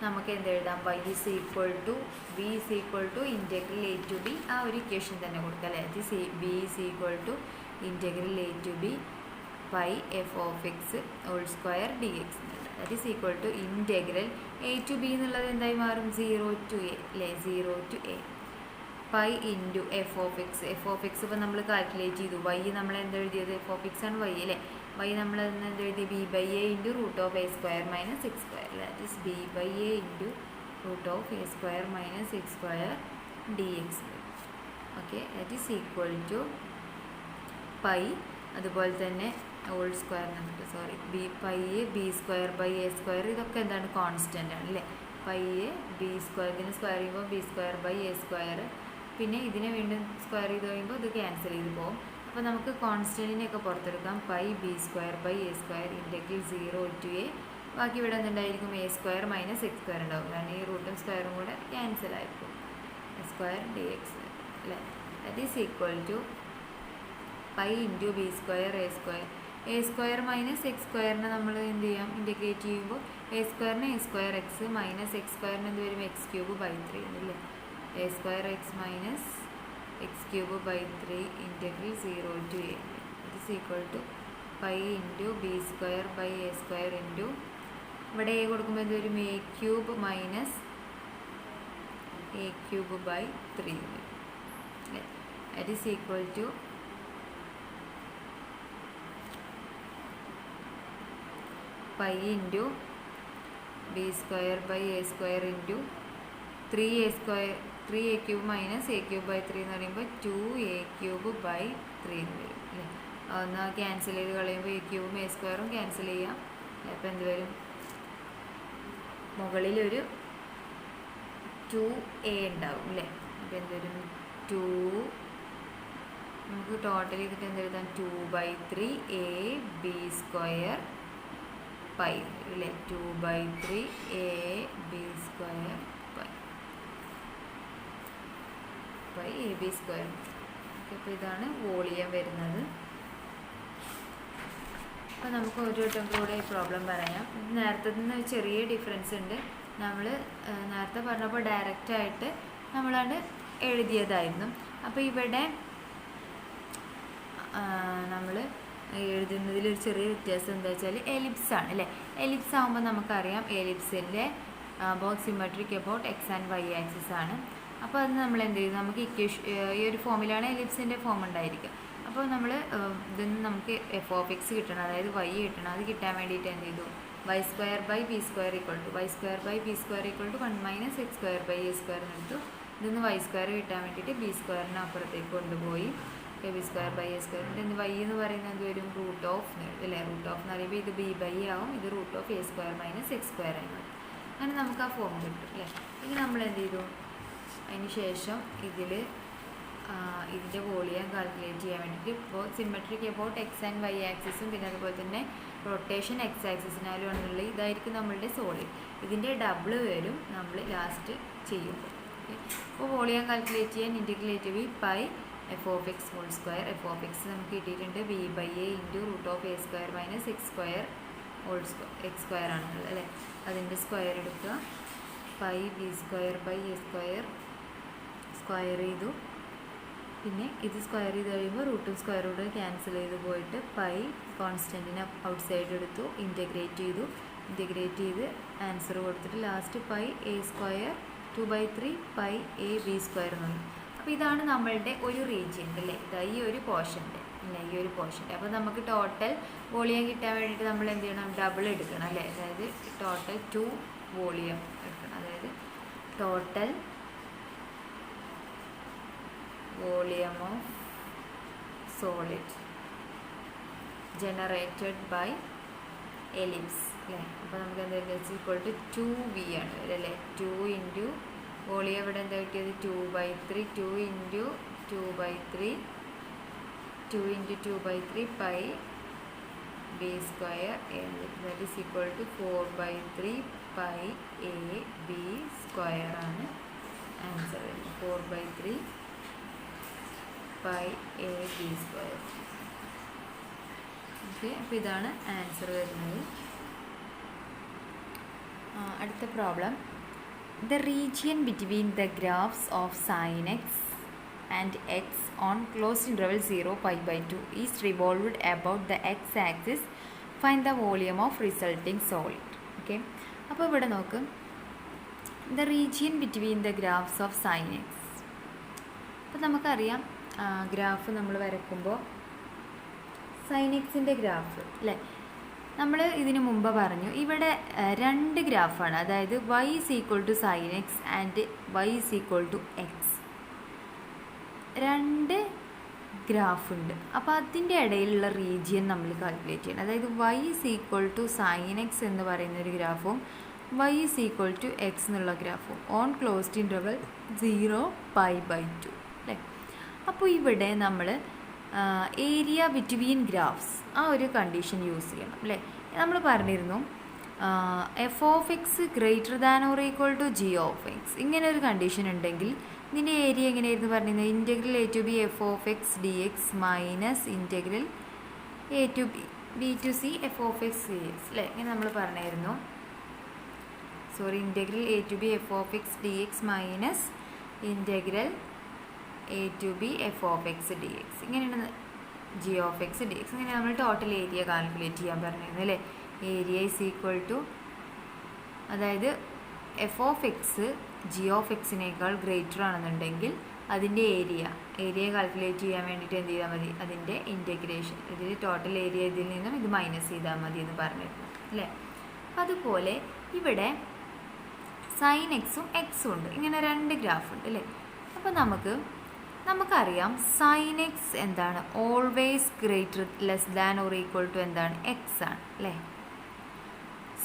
നമുക്ക് എന്തെഴുതാം, y is equal to b is equal to integral a to b, ആ ഒരു ഇക്വേഷൻ തന്നെ കൊടുക്കുക അല്ലേ. അത് b is equal to integral a to b pi f of x whole square dx എന്നുള്ളത്. That is equal to integral a to b എന്നുള്ളത് എന്തായി മാറും, 0 to a അല്ലേ, 0 to a pi into f of x ഇപ്പോൾ നമ്മൾ calculate ചെയ്തു. y നമ്മൾ എന്തെഴുതിയത്, f of x ആണ് y അല്ലേ. y നമ്മൾ എന്തെഴുതി, b/a into root of a² minus x², that is b/a into root of a² minus x² dx. Okay, that is equal to pi അതുപോലെ തന്നെ ഹോൾ സ്ക്വയർ എന്നിട്ട് pi b²/a², ഇതൊക്കെ എന്താണ്, constant ആണ് അല്ലേ. പൈ b², ഇതിന് സ്ക്വയർ ചെയ്യുമ്പോൾ b²/a², പിന്നെ ഇതിനെ വീണ്ടും സ്ക്വയർ ചെയ്ത് കഴിയുമ്പോൾ ഇത് ക്യാൻസൽ ചെയ്ത് പോകും. അപ്പോൾ നമുക്ക് കോൺസ്റ്റൻറ്റിനെയൊക്കെ പുറത്തെടുക്കാം. Pi b²/a² integral 0 to a, ബാക്കി ഇവിടെ എന്തുണ്ടായിരിക്കും, a² മൈനസ് x² ഉണ്ടാവും. കാരണം ഈ റൂട്ടും സ്ക്വയറും കൂടെ ക്യാൻസൽ ആയിരിക്കും, a² dx അല്ലേ. That is equal to pi into b²/a² minus x² നമ്മൾ എന്ത് ചെയ്യാം, ഇൻറ്റഗ്രേറ്റ് ചെയ്യുമ്പോൾ a²നെ a²x മൈനസ് x² എന്ത് വരും, x³ അല്ലേ. a²x minus x³/3 integral 0 to a, it is equal to pi into b²/a² into ഇവിടെ a കൊടുക്കുമ്പോൾ എന്ത് വരും, a³ മൈനസ് a³/3 വരും അല്ലേ. That is equal to pi into b²/a² into 3a³ minus a³/3 എന്ന് പറയുമ്പോൾ 2a³/3 എന്ന് വരും അല്ലേ. ഒന്ന് ക്യാൻസൽ ചെയ്ത് കളയുമ്പോൾ a³ a² ക്യാൻസൽ ചെയ്യാം. അപ്പോൾ എന്ത് വരും, മുകളിലൊരു 2a ഉണ്ടാവും അല്ലേ. അപ്പോൾ എന്ത് വരും, 2 നമുക്ക് ടോട്ടൽ ചെയ്തിട്ട് എന്ത് എഴുതാം, 2/3 ab² പൈ അല്ലേ. 2/3 ab² പൈ ab². അപ്പോൾ ഇതാണ് വോളിയം വരുന്നത്. അപ്പോൾ നമുക്ക് ഒരു വട്ടം കൂടെ ഈ പ്രോബ്ലം പറയാം. നേരത്തെ നിന്ന് ചെറിയ ഡിഫറൻസ് ഉണ്ട്. നമ്മൾ നേരത്തെ പറഞ്ഞപ്പോൾ ഡയറക്റ്റായിട്ട് നമ്മളാണ് എഴുതിയതായിരുന്നു. അപ്പോൾ ഇവിടെ നമ്മൾ എഴുതുന്നതിലൊരു ചെറിയ വ്യത്യാസം എന്താ വെച്ചാൽ എലിപ്സ് ആണ് അല്ലേ. എലിപ്സ് ആകുമ്പോൾ നമുക്കറിയാം എലിപ്സിൻ്റെ both symmetric about x and y axis ആണ്. അപ്പോൾ അത് നമ്മൾ എന്ത് ചെയ്യും, നമുക്ക് ഈ ഒരു ഫോമിലാണ് എലിപ്സിൻ്റെ ഫോം ഉണ്ടായിരിക്കുക. അപ്പോൾ നമ്മൾ ഇതിൽ നമുക്ക് എഫ് ഓഫ് എക്സ് കിട്ടണം, അതായത് വൈ കിട്ടണം. അത് കിട്ടാൻ വേണ്ടിയിട്ട് എന്ത് ചെയ്തു, y² / b² = 1 - x² / a² എടുത്തു. ഇതൊന്ന് y² കിട്ടാൻ വേണ്ടിയിട്ട് b² അപ്പുറത്തേക്ക് കൊണ്ടുപോയി. b²/a² എന്ത് y എന്ന് പറയുന്നത് എന്ത് വരും, റൂട്ട് ഓഫ് അല്ലേ. റൂട്ട് ഓഫ് എന്ന് പറയുമ്പോൾ ഇത് b/a ആവും, ഇത് റൂട്ട് ഓഫ് a² - x² ആയി മാറും. അങ്ങനെ നമുക്ക് ആ ഫോം കിട്ടും അല്ലേ. ഇനി നമ്മൾ എന്ത് ചെയ്തു, അതിന് ശേഷം ഇതിൻ്റെ വോളിയം കാൽക്കുലേറ്റ് ചെയ്യാൻ വേണ്ടിയിട്ട് ഇപ്പോൾ symmetric about x and y ആക്സിസും പിന്നെ അതുപോലെ തന്നെ റൊട്ടേഷൻ എക്സ് ആക്സിസിനാലും ആണെന്നുള്ള ഇതായിരിക്കും നമ്മളുടെ സോളിഡ്. ഇതിൻ്റെ ഡബിൾ വരും നമ്മൾ ലാസ്റ്റ് ചെയ്യുമ്പോൾ. ഓക്കെ, അപ്പോൾ വോളിയം കാൽക്കുലേറ്റ് ചെയ്യാൻ integrate b pi f of x whole square. F of x നമുക്ക് കിട്ടിയിട്ടുണ്ട് b/a × root of a² - x² ആണുള്ളത് അല്ലേ. അതിൻ്റെ സ്ക്വയർ എടുക്കുക, പൈ b²/a² സ്ക്വയർ ചെയ്തു. പിന്നെ ഇത് സ്ക്വയർ ചെയ്ത് കഴിയുമ്പോൾ റൂട്ടും സ്ക്വയർ റൂട്ടും ക്യാൻസൽ ചെയ്ത് പോയിട്ട് പൈ കോൺസ്റ്റൻറ്റിനെ ഔട്ട് സൈഡ് എടുത്തു, ഇൻറ്റഗ്രേറ്റ് ചെയ്ത് ആൻസർ കൊടുത്തിട്ട് last pi a² 2/3 pi a b² എന്നുള്ളത്. അപ്പോൾ ഇതാണ് നമ്മളുടെ ഒരു റീജിയൻ അല്ലേ. ഇതാ ഈ ഒരു പോർഷൻ്റെ അല്ലേ, ഈ ഒരു പോർഷൻ്റെ. അപ്പോൾ നമുക്ക് ടോട്ടൽ വോളിയം കിട്ടാൻ വേണ്ടിയിട്ട് നമ്മൾ എന്ത് ചെയ്യണം, ഡബിൾ എടുക്കണം അല്ലേ. അതായത് ടോട്ടൽ 2 വോളിയം എടുക്കണം. അതായത് total volume of solid generated by ellipse അല്ലേ. അപ്പോൾ നമുക്ക് എന്താ = 2v ആണ് അല്ലേ. 2 × വോളിയം ഇവിടെ എന്താ കിട്ടിയത്, 2/3 2 × 2/3 pi b² that is equal to 4/3 pi a b² ആണ് ആൻസർ വരുന്നത്. 4/3 പൈ a b². ഓക്കെ, അപ്പോൾ ഇതാണ് ആൻസർ വരുന്നത്. അടുത്ത problem, the region between the graphs of sine x and x on closed interval 0 π/2 is revolved about the x axis. Find the volume of resulting solid. Okay, അപ്പോൾ ഇവിടെ നോക്ക്, the region between the graphs of sine x. അപ്പോൾ നമുക്കറിയാം graph നമ്മൾ വരയ്ക്കുമ്പോൾ sign എക്സിൻ്റെ graph അല്ലേ, നമ്മൾ ഇതിന് മുമ്പ് പറഞ്ഞു ഇവിടെ 2 ഗ്രാഫാണ്. അതായത് y = sin x and y = x. 2 graph ഉണ്ട്. അപ്പോൾ അതിൻ്റെ ഇടയിലുള്ള റീജിയൻ നമ്മൾ കാൽക്കുലേറ്റ് ചെയ്യണം. അതായത് y = sin x എന്ന് പറയുന്ന ഒരു ഗ്രാഫും y = x എന്നുള്ള ഗ്രാഫും ഓൺ ക്ലോസ്ഡ് ഇൻ്റർവൽ 0 π/2 അല്ലേ. അപ്പോൾ ഇവിടെ നമ്മൾ ഏരിയ ബിറ്റ്വീൻ ഗ്രാഫ്സ് ആ ഒരു കണ്ടീഷൻ യൂസ് ചെയ്യണം അല്ലേ. നമ്മൾ പറഞ്ഞിരുന്നു F of X > g of X, ഇങ്ങനെ ഒരു കണ്ടീഷൻ ഉണ്ടെങ്കിൽ ഇതിൻ്റെ ഏരിയ എങ്ങനെയായിരുന്നു പറഞ്ഞിരുന്നത്, integral a to b F of X dx minus integral a to b to c F of X dx അല്ലേ. ഇങ്ങനെ നമ്മൾ പറഞ്ഞായിരുന്നു. Integral a to b F of X dx minus integral a to b F of X dx, ഇങ്ങനെയാണ് g of X dx. ഇങ്ങനെ നമ്മൾ total area calculate ചെയ്യാൻ പറഞ്ഞിരുന്നു അല്ലേ. ഏരിയ = അതായത് f of x g of എക്സിനേക്കാൾ ഗ്രേറ്റർ ആണെന്നുണ്ടെങ്കിൽ അതിൻ്റെ ഏരിയ കാൽക്കുലേറ്റ് ചെയ്യാൻ വേണ്ടിയിട്ട് എന്ത് ചെയ്താൽ മതി, അതിൻ്റെ ഇൻറ്റഗ്രേഷൻ, ഇതിൽ ടോട്ടൽ ഏരിയ ഇതിൽ നിന്നും ഇത് മൈനസ് ചെയ്താൽ മതി എന്ന് പറഞ്ഞിരുന്നു അല്ലേ. അതുപോലെ ഇവിടെ സൈൻ എക്സും എക്സും ഉണ്ട്. ഇങ്ങനെ 2 ഗ്രാഫ് ഉണ്ട് അല്ലേ. അപ്പോൾ നമുക്കറിയാം സൈൻ എക്സ് എന്താണ്, ഓൾവേസ് > എന്താണ്, എക്സ് ആണ് അല്ലേ.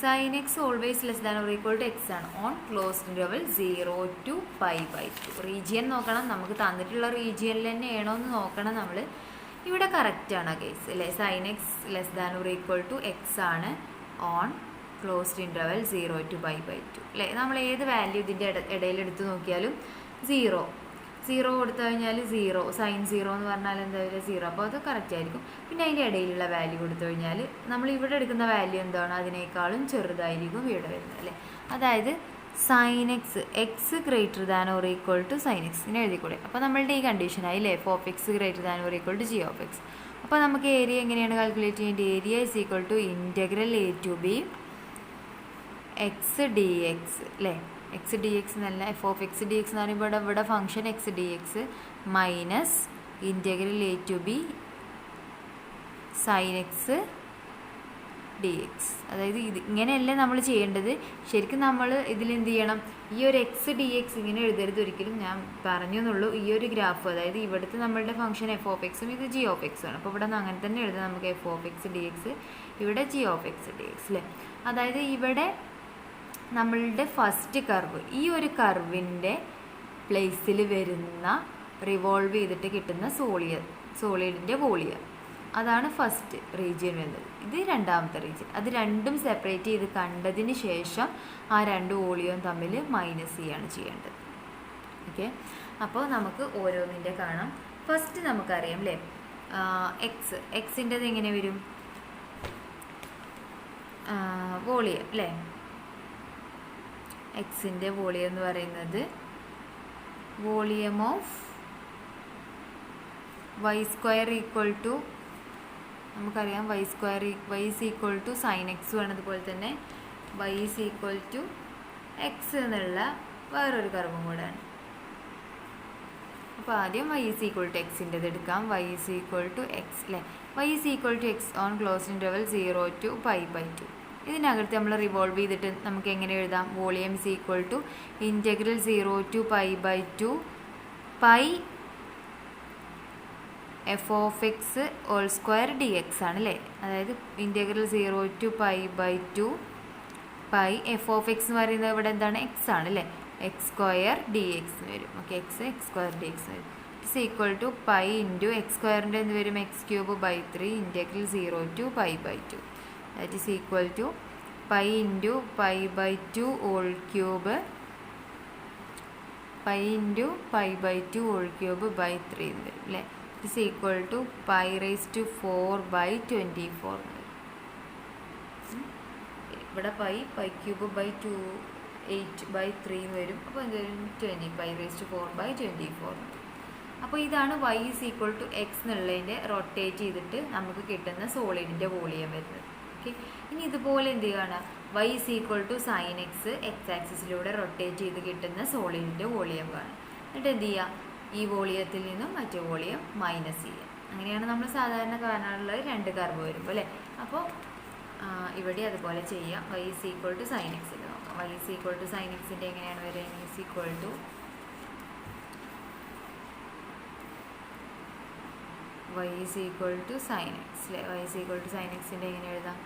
സൈൻ എക്സ് ഓൾവേസ് > എക്സ് ആണ് on closed interval 0 to π/2. Region നോക്കണം, നമുക്ക് തന്നിട്ടുള്ള റീജിയനിൽ തന്നെ ആണോ എന്ന് നോക്കണം നമ്മൾ. ഇവിടെ കറക്റ്റാണ് ആ കേസ് അല്ലേ. സൈൻ എക്സ് <= എക്സ് ആണ് ഓൺ ക്ലോസ്ഡ് ഇൻ്റർവൽ 0 to π/2 അല്ലേ. നമ്മൾ ഏത് വാല്യൂ ഇതിൻ്റെ ഇടയിൽ എടുത്ത് നോക്കിയാലും 0 കൊടുത്തു കഴിഞ്ഞാൽ 0, സൈൻ 0 എന്ന് പറഞ്ഞാൽ എന്താ പറയുക 0. അപ്പോൾ അത് കറക്റ്റ് ആയിരിക്കും. പിന്നെ അതിൻ്റെ ഇടയിലുള്ള വാല്യൂ കൊടുത്തു കഴിഞ്ഞാൽ നമ്മൾ ഇവിടെ എടുക്കുന്ന വാല്യൂ എന്താണ്, അതിനേക്കാളും ചെറുതായിരിക്കും ഇവിടെ വരുന്നത് അല്ലേ. അതായത് sine x greater than or equal to sine x ഇങ്ങനെ എഴുതിക്കൂടെ. അപ്പോൾ നമ്മളുടെ ഈ കണ്ടീഷനായി അല്ലേ, f of x greater than or equal to g of x. അപ്പോൾ നമുക്ക് ഏരിയ എങ്ങനെയാണ് കാൽക്കുലേറ്റ് ചെയ്യേണ്ടത്? Area is equal to integral a to b x d x അല്ലേ, എക്സ് ഡി എക്സ് എന്നല്ല, f of x d x എന്ന് പറയുമ്പോൾ ഇവിടെ function x d x minus integral a to B sine x d x. അതായത് ഇത് ഇങ്ങനെയല്ല നമ്മൾ ചെയ്യേണ്ടത്. ശരിക്കും നമ്മൾ ഇതിലെന്ത് ചെയ്യണം, ഈ ഒരു എക്സ് ഡി എക്സ് ഇങ്ങനെ എഴുതരുത് ഒരിക്കലും, ഞാൻ പറഞ്ഞു എന്നുള്ളൂ. ഈ ഒരു ഗ്രാഫ്, അതായത് ഇവിടുത്തെ നമ്മളുടെ ഫംഗ്ഷൻ എഫ് ഓഫ് എക്സും ഇത് ജി ഓഫ് എക്സും ആണ്. അപ്പോൾ ഇവിടെ നിന്ന് അങ്ങനെ തന്നെ എഴുതാം നമുക്ക്, f of x d x, ഇവിടെ g of x d x അല്ലേ. അതായത് ഇവിടെ നമ്മളുടെ ഫസ്റ്റ് കർവ്, ഈ ഒരു കർവിൻ്റെ പ്ലേസിൽ വരുന്ന റിവോൾവ് ചെയ്തിട്ട് കിട്ടുന്ന സോളിഡിൻ്റെ വോളിയം, അതാണ് ഫസ്റ്റ് റീജിയൻ വരുന്നത്. ഇത് രണ്ടാമത്തെ റീജിയൻ. അത് രണ്ടും സെപ്പറേറ്റ് ചെയ്ത് കണ്ടതിന് ശേഷം ആ രണ്ട് വോളിയവും തമ്മിൽ മൈനസ് ചെയ്യാണ് ചെയ്യേണ്ടത്. ഓക്കെ, അപ്പോൾ നമുക്ക് ഓരോന്നിൻ്റെ കാണാം. ഫസ്റ്റ് നമുക്കറിയാം അല്ലേ, എക്സിൻ്റെത് എങ്ങനെ വരും, വോളിയം അല്ലേ. എക്സിൻ്റെ വോളിയം എന്ന് പറയുന്നത് volume of y square equal to, നമുക്കറിയാം y is equal to sine എക്സും ആണ്. അതുപോലെ തന്നെ y is equal to x എന്നുള്ള വേറൊരു കർവും കൂടെയാണ്. അപ്പോൾ ആദ്യം വൈ ഇസ് ഈക്വൽ ടു എക്സിൻ്റെത് എടുക്കാം. Y is equal to x അല്ലേ, y is equal to x on closed interval 0 to π/2. ഇതിനകത്ത് നമ്മൾ റിവോൾവ് ചെയ്തിട്ട് നമുക്ക് എങ്ങനെ എഴുതാം, volume is equal to integral 0 to π/2 pi f of x whole square d x ആണ് അല്ലേ. അതായത് integral 0 to π/2 pi f of x എന്ന് പറയുന്നത് ഇവിടെ എന്താണ്, എക്സ് ആണ് അല്ലേ, എക്സ് സ്ക്വയർ ഡി എക്സ് വരും. Okay, x square d x വരും. It's equal to pi into x സ്ക്വയറിൻ്റെ എന്ത് വരും, x³/3 integral 0 to π/2. That is equal to pi into π/2 whole cube, pi into π/2 whole cube by 3 എന്ന് വരും അല്ലേ. Is equal to pi raise to 4/24 എന്ന് വരും. ഇവിടെ π³ 8/3 എന്ന് വരും. അപ്പോൾ എന്ത് വരും, 20 പൈ റേസ് ടു 4/24 എന്ന് വരും. അപ്പോൾ ഇതാണ് y is equal to x എന്നുള്ളതിൻ്റെ റൊട്ടേറ്റ് ചെയ്തിട്ട് നമുക്ക് കിട്ടുന്ന സോളിഡിൻ്റെ വോളിയം വരുന്നത്. ഓക്കെ, ഇനി ഇതുപോലെ എന്ത് ചെയ്യുകയാണ്, y is equal to sine x ആക്സിസിലൂടെ റൊട്ടേറ്റ് ചെയ്ത് കിട്ടുന്ന സോളിഡിൻ്റെ വോളിയം കാണും. എന്നിട്ട് എന്ത് ചെയ്യുക, ഈ വോളിയത്തിൽ നിന്നും മറ്റു വോളിയം മൈനസ് ചെയ്യുക. അങ്ങനെയാണ് നമ്മൾ സാധാരണ കാണാറുള്ളത്, രണ്ട് കർവ് വരുമ്പോൾ അല്ലേ. അപ്പോൾ ഇവിടെ അതുപോലെ ചെയ്യാം. Y is equal to sine എക്സിൻ്റെ നോക്കാം. Y is equal to sine എക്സിൻ്റെ എങ്ങനെയാണ് വരിക, is equal to y is equal to sine x അല്ലേ. Y is equal to sine എക്സിൻ്റെ എങ്ങനെ എഴുതാം,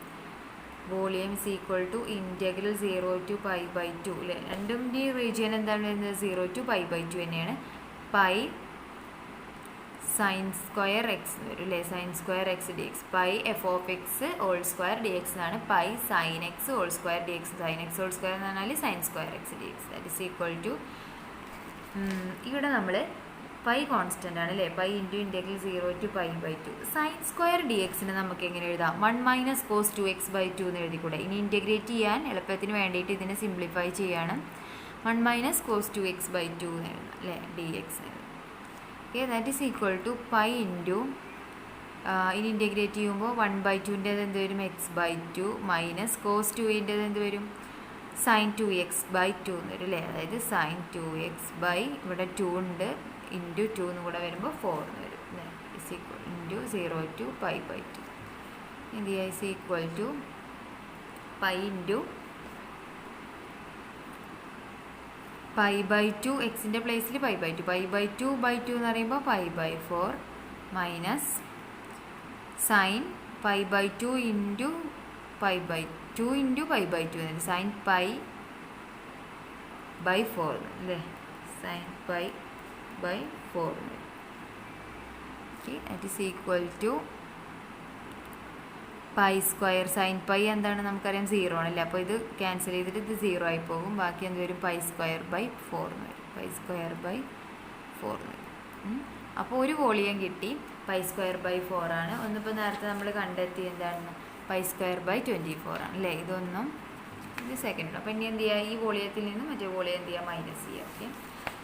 volume is equal to integral 0 to π/2 അല്ലേ. രണ്ടും ഈ റീജിയൻ എന്താണ് വരുന്നത്, 0 to π/2 തന്നെയാണ്. പൈ സൈൻ സ്ക്വയർ എക്സ് എന്ന് വരും അല്ലേ, sine square x d x. Pi f of x whole square d x എന്നാണ്. Pi sine x whole square d x. Sine x whole square എന്ന് പറഞ്ഞാൽ sine square x d x. That is equal to, ഇവിടെ നമ്മൾ pi constant ആണ് അല്ലേ, pi into integral 0 to π/2. Sine square d എക്സിന് നമുക്ക് എങ്ങനെ എഴുതാം, 1 - cos 2x/2 എന്ന് എഴുതിക്കൂടെ. ഇനി ഇൻറ്റഗ്രേറ്റ് ചെയ്യാൻ എളുപ്പത്തിന് വേണ്ടിയിട്ട് ഇതിനെ സിംപ്ലിഫൈ ചെയ്യണം. 1 - cos 2x/2 എന്ന് എഴുതാം അല്ലേ, d x. Okay, that is equal to pi into, ഇനി ഇൻറ്റഗ്രേറ്റ് ചെയ്യുമ്പോൾ 1/2ൻ്റെത് എന്ത് വരും, x/2 മൈനസ് കോസ് 2ൻ്റെത് എന്ത് വരും, സൈൻ 2x/2 എന്ന് വരും അല്ലേ. അതായത് സൈൻ 2x/ ഇവിടെ 2 ഉണ്ട്, ഇൻറ്റു 2 എന്ന് കൂടെ വരുമ്പോൾ 4 എന്ന് വരും അല്ലേ. ഇസ് ഈക്വൽ ഇൻറ്റു 0 to π/2 എന്ത് ചെയ്യുക, is equal to pi into π/2 എക്സിൻ്റെ പ്ലേസിൽ π/2, π/2/2 എന്ന് പറയുമ്പോൾ π/4 മൈനസ് സൈൻ π/2 ഇൻറ്റു π/2 ഇൻറ്റു π/2 എന്ന് സൈൻ π/4 അല്ലേ, സൈൻ π/4 എന്ന് വരും. Okay, that is equal to pi square. Sine pi എന്താണ് നമുക്കറിയാം, 0 ആണല്ലേ. അപ്പോൾ ഇത് ക്യാൻസൽ ചെയ്തിട്ട് ഇത് 0 ആയി പോകും. ബാക്കി എന്ത് വരും, π²/4 എന്ന് വരും. π²/4 എന്ന് വരും. അപ്പോൾ ഒരു വോളിയം കിട്ടി, π²/4 ആണ്. ഒന്നിപ്പോൾ നേരത്തെ നമ്മൾ കണ്ടെത്തി എന്താണ്, π²/24 ആണ് അല്ലേ. ഇതൊന്നും ഇത് സെക്കൻഡ്. അപ്പോൾ ഇനി എന്ത് ചെയ്യുക, ഈ വോളിയത്തിൽ നിന്ന് മറ്റേ വോളിയം എന്ത് ചെയ്യുക, മൈനസ് ചെയ്യുക. ഓക്കെ,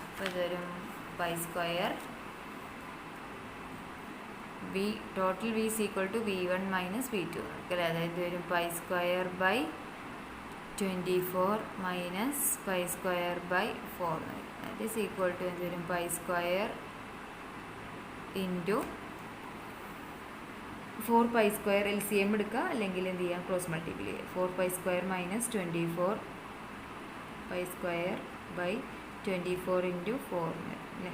അപ്പോൾ ഇതൊരു pi square v total v is equal to V1 minus V2 അല്ലേ. അതായത് ഒരു pi square by 24 minus pi square by 4 that is equal to എന്തൊരു pi square into 4 pi square LCM എടുക്കുക, അല്ലെങ്കിൽ എന്ത് ചെയ്യാം, ക്രോസ് മൾട്ടിപ്ലൈ ചെയ്യുക. 4 pi square minus 24 pi square by 24 into 4 അല്ലേ.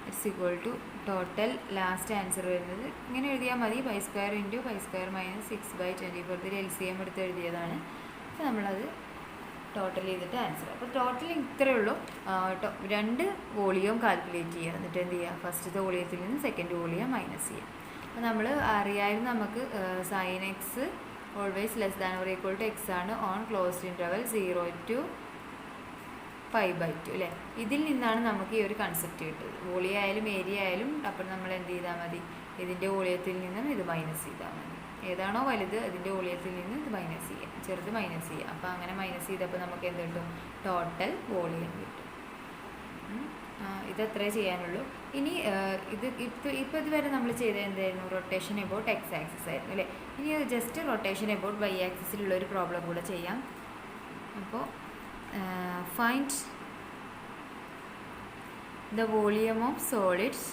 It's equal to total last answer വരുന്നത് ഇങ്ങനെ എഴുതിയാൽ മതി, pi square into pi square minus 6/24. ഇതിൽ LCM എടുത്ത് എഴുതിയതാണ്. അപ്പോൾ നമ്മളത് ടോട്ടൽ ചെയ്തിട്ട് ആൻസർ. അപ്പോൾ ടോട്ടൽ ഇത്രയേ ഉള്ളൂ. 2 വോളിയം കാൽക്കുലേറ്റ് ചെയ്യുക, എന്നിട്ട് എന്ത് ചെയ്യുക, ഫസ്റ്റത്തെ വോളിയത്തിൽ നിന്ന് സെക്കൻഡ് വോളിയം മൈനസ് ചെയ്യുക. അപ്പോൾ നമ്മൾ അറിയായിരുന്നു നമുക്ക് sine x always less than or equal to x ആണ് ഓൺ ക്ലോസ്ഡ് ഇൻ്റർവൽ 0 to π/2 അല്ലേ. ഇതിൽ നിന്നാണ് നമുക്ക് ഈ ഒരു കൺസെപ്റ്റ് കിട്ടുന്നത്. വോളിയം ആയാലും ഏരിയ ആയാലും അപ്പോൾ നമ്മൾ എന്ത് ചെയ്താൽ മതി, ഇതിൻ്റെ വോളിയത്തിൽ നിന്നും ഇത് മൈനസ് ചെയ്താൽ മതി. ഏതാണോ വലുത് അതിൻ്റെ വോളിയത്തിൽ നിന്ന് ഇത് മൈനസ് ചെയ്യാം, ചെറുത് മൈനസ് ചെയ്യാം. അപ്പോൾ അങ്ങനെ മൈനസ് ചെയ്തപ്പോൾ നമുക്ക് എന്ത് കിട്ടും, ടോട്ടൽ വോളിയം കിട്ടും. ഇതത്രേ ചെയ്യാനുള്ളൂ. ഇനി ഇപ്പോൾ ഇതുവരെ നമ്മൾ ചെയ്തത് എന്തായിരുന്നു, റൊട്ടേഷൻ എബൌട്ട് എക്സ് ആക്സിസ് ആയിരുന്നു അല്ലേ. ഇനി ജസ്റ്റ് റൊട്ടേഷൻ എബൌട്ട് വൈ ആക്സിസിലുള്ളൊരു പ്രോബ്ലം കൂടെ ചെയ്യാം. അപ്പോൾ find the volume of solids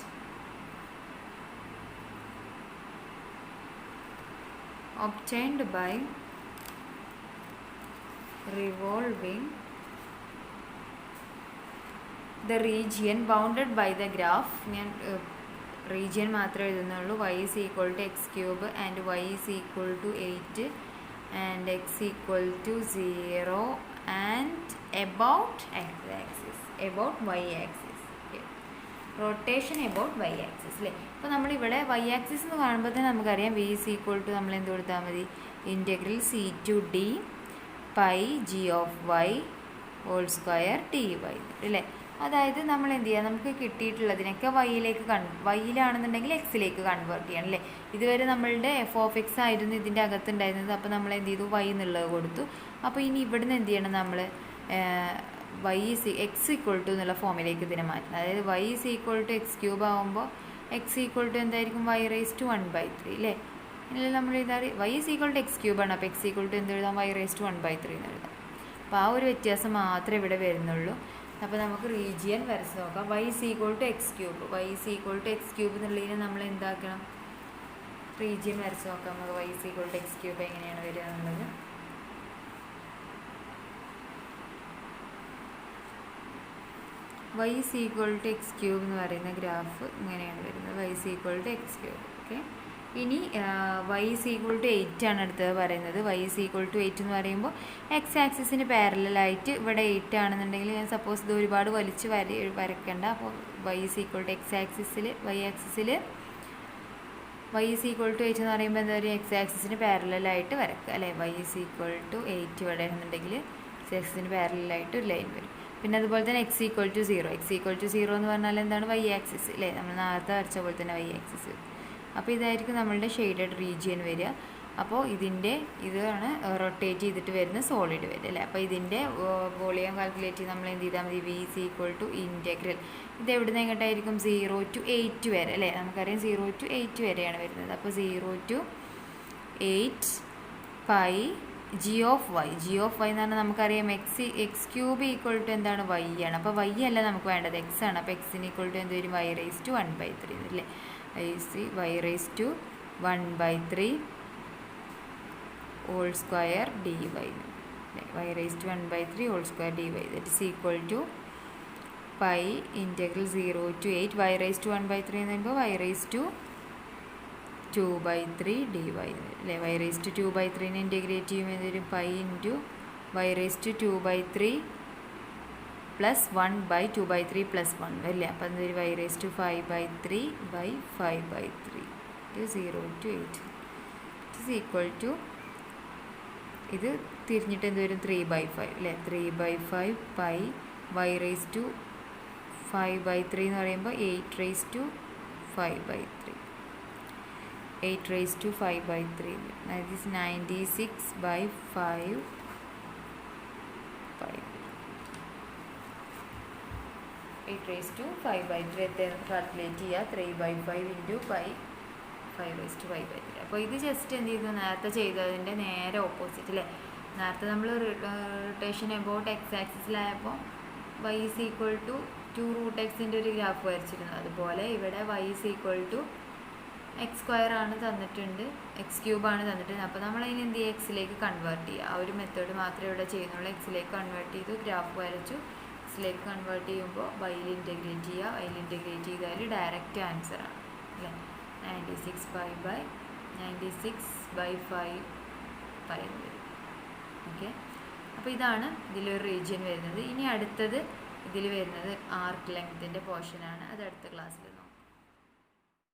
obtained by revolving the region bounded by the graph. ഞാൻ റീജിയൻ മാത്രമേ എഴുതുന്നുള്ളൂ. y is equal to x³ and y is equal to 8 and x equal to 0 and about x axis, about y axis. Rotation about y axis അല്ലേ. അപ്പോൾ നമ്മളിവിടെ Y axis എന്ന് കാണുമ്പോൾ തന്നെ നമുക്കറിയാം V is equal to നമ്മൾ എന്ത് കൊടുത്താൽ മതി, integral C/D pi g(y) whole square dy അല്ലേ. അതായത് നമ്മൾ എന്ത് ചെയ്യുക, നമുക്ക് കിട്ടിയിട്ടുള്ളതിനൊക്കെ വൈയിലാണെന്നുണ്ടെങ്കിൽ എക്സിലേക്ക് കൺവേർട്ട് ചെയ്യണം അല്ലേ. ഇതുവരെ നമ്മളുടെ f(x) ആയിരുന്നു ഇതിൻ്റെ അകത്തുണ്ടായിരുന്നത്. അപ്പോൾ നമ്മൾ എന്ത് ചെയ്തു, y എന്നുള്ളത് കൊടുത്തു. അപ്പോൾ ഇനി ഇവിടുന്ന് എന്ത് ചെയ്യണം, നമ്മൾ y എക്സ് ഈക്വൽ ടു എന്നുള്ള ഫോമിലേക്ക് ഇതിനെ മാറ്റണം. അതായത് y is equal to x³ ആകുമ്പോൾ x ഈക്വൽ ടു എന്തായിരിക്കും, y⁻⁴ അല്ലേ. അല്ലെങ്കിൽ നമ്മൾ എഴുതാറ് y is equal to x³ ആണ്. അപ്പോൾ x ഈക്വൽ ടു എന്ത് എഴുതാം, y⁻⁴ എന്ന് എഴുതാം. അപ്പോൾ ആ ഒരു വ്യത്യാസം മാത്രമേ ഇവിടെ വരുന്നുള്ളൂ. അപ്പോൾ നമുക്ക് റീജിയൻ വരച്ച് നോക്കാം. y is equal to x³, y is equal to x³ എന്നുള്ളതിനെ നമ്മൾ എന്താക്കണം, റീജിയൻ വരച്ച് നോക്കാം. നമുക്ക് y is equal to x³ എങ്ങനെയാണ് വരിക എന്നുള്ളത്. y is equal to x³ എന്ന് പറയുന്ന ഗ്രാഫ് ഇങ്ങനെയാണ് വരുന്നത്. y is equal to x³. Okay, ഇനി y ഈസ് ഈക്വൽ ടു 8 ആണ് അടുത്തത് പറയുന്നത്. y ഈസ് ഈക്വൽ ടു 8 എന്ന് പറയുമ്പോൾ എക്സ് ആക്സിസിന് പാരലായിട്ട് ഇവിടെ 8 ആണെന്നുണ്ടെങ്കിൽ ഞാൻ സപ്പോസ് ഇത് ഒരുപാട് വലിച്ച് വരയ്ക്കേണ്ട. അപ്പോൾ y is equal to x ആക്സിസിൽ y ഈസ് ഈക്വൽ ടു 8 എന്ന് പറയുമ്പോൾ എന്താ പറയുക, എക്സ് ആക്സിസിന് പാരലായിട്ട് വരയ്ക്കുക അല്ലേ. y ഈസ് ഈക്വൽ ടു 8 ഇവിടെ ആണെന്നുണ്ടെങ്കിൽ എക്സ് ആക്സിസിന് പാരലായിട്ട് ഒരു ലൈൻ വരും. പിന്നെ അതുപോലെ തന്നെ x equal to 0, x equal to 0 എന്ന് പറഞ്ഞാൽ എന്താണ്, വൈ ആക്സിസ് അല്ലേ. നമ്മൾ നേരത്തെ വരച്ച പോലെ തന്നെ വൈ ആക്സിസ്. അപ്പോൾ ഇതായിരിക്കും നമ്മളുടെ ഷെയ്ഡഡ് റീജിയൻ വരിക. അപ്പോൾ ഇതാണ് റൊട്ടേറ്റ് ചെയ്തിട്ട് വരുന്ന സോളിഡ് വരിക അല്ലേ. അപ്പോൾ ഇതിൻ്റെ വോളിയം കാൽക്കുലേറ്റ് ചെയ്ത് നമ്മൾ എന്ത് ചെയ്താൽ മതി, v is equal to integral ഇത് എവിടെ നിന്ന് എങ്ങോട്ടായിരിക്കും, 0 to 8 വരെ അല്ലേ. നമുക്കറിയാം 0 to 8 വരെയാണ് വരുന്നത്. അപ്പോൾ 0 to 8 പൈ g(y) എന്ന് പറഞ്ഞാൽ നമുക്കറിയാം x³ ഈക്വൽ ടു എന്താണ്, y ആണ്. അപ്പോൾ y അല്ല നമുക്ക് വേണ്ടത്, x ആണ്. അപ്പോൾ x ഈക്വൽ ടു എന്ത് വരും, y⁻⁴ അല്ലേ. y⁻⁴ whole square dy y⁻⁴ whole square dy that is equal to pi integral 0 to 8 y⁻⁴ എന്ന് പറയുമ്പോൾ y⁻⁴ dy അല്ലേ. y⁻⁴ ഇൻറ്റഗ്രേറ്റ് ചെയ്യുമ്പോൾ എന്തൊരു pi into y⁻⁴ plus 1/2/3 plus 1 അല്ലേ. അപ്പോൾ എന്തൊരു y⁻⁵/5/3 0 to 8 is equal to ഇത് തിരിഞ്ഞിട്ട് എന്ത് വരും, 3/5 അല്ലേ. 3/5 പൈ y⁻⁵/3 എന്ന് പറയുമ്പോൾ 8⁵5/3 8⁵5/3 that is 96/5 8^5/3 എത്രയാണ് കാൽക്കുലേറ്റ് ചെയ്യുക. 3/5 ഇൻറ്റു പൈ 5^5/3. അപ്പോൾ ഇത് ജസ്റ്റ് എന്ത് ചെയ്തു, നേരത്തെ ചെയ്തതിൻ്റെ നേരെ ഓപ്പോസിറ്റ് അല്ലേ. നേരത്തെ നമ്മൾ റൊട്ടേഷൻ എബൌട്ട് എക്സ് ആക്സിസിലായപ്പോൾ y is equal to 2√x ഒരു ഗ്രാഫ് വരച്ചിരുന്നു. അതുപോലെ ഇവിടെ y is equal to x² ആണ് തന്നിട്ടുണ്ട്, x³ ആണ് തന്നിട്ടുണ്ട്. അപ്പോൾ നമ്മൾ അതിന് എന്ത് ചെയ്യുക, എക്സിലേക്ക് കൺവേർട്ട് ചെയ്യുക. ആ ഒരു മെത്തേഡ് മാത്രമേ ഇവിടെ ചെയ്യുന്നുള്ളൂ. എക്സിലേക്ക് കൺവേർട്ട് ചെയ്തു, ഗ്രാഫ് വരച്ചു. എക്സിലേക്ക് കൺവേർട്ട് ചെയ്യുമ്പോൾ വൈയിൽ ഇൻറ്റഗ്രേറ്റ് ചെയ്യുക. വൈയിൽ ഇൻറ്റഗ്രേറ്റ് ചെയ്താൽ ഡയറക്റ്റ് ആൻസറാണ് അല്ലേ. 96/5 വരും. ഓക്കെ, അപ്പോൾ ഇതാണ് ഇതിലൊരു റീജിയൻ വരുന്നത്. ഇനി അടുത്തത് ഇതിൽ വരുന്നത് ആർക്ക് ലെങ്ത്തിൻ്റെ പോർഷനാണ്. അത് അടുത്ത ക്ലാസ്സിൽ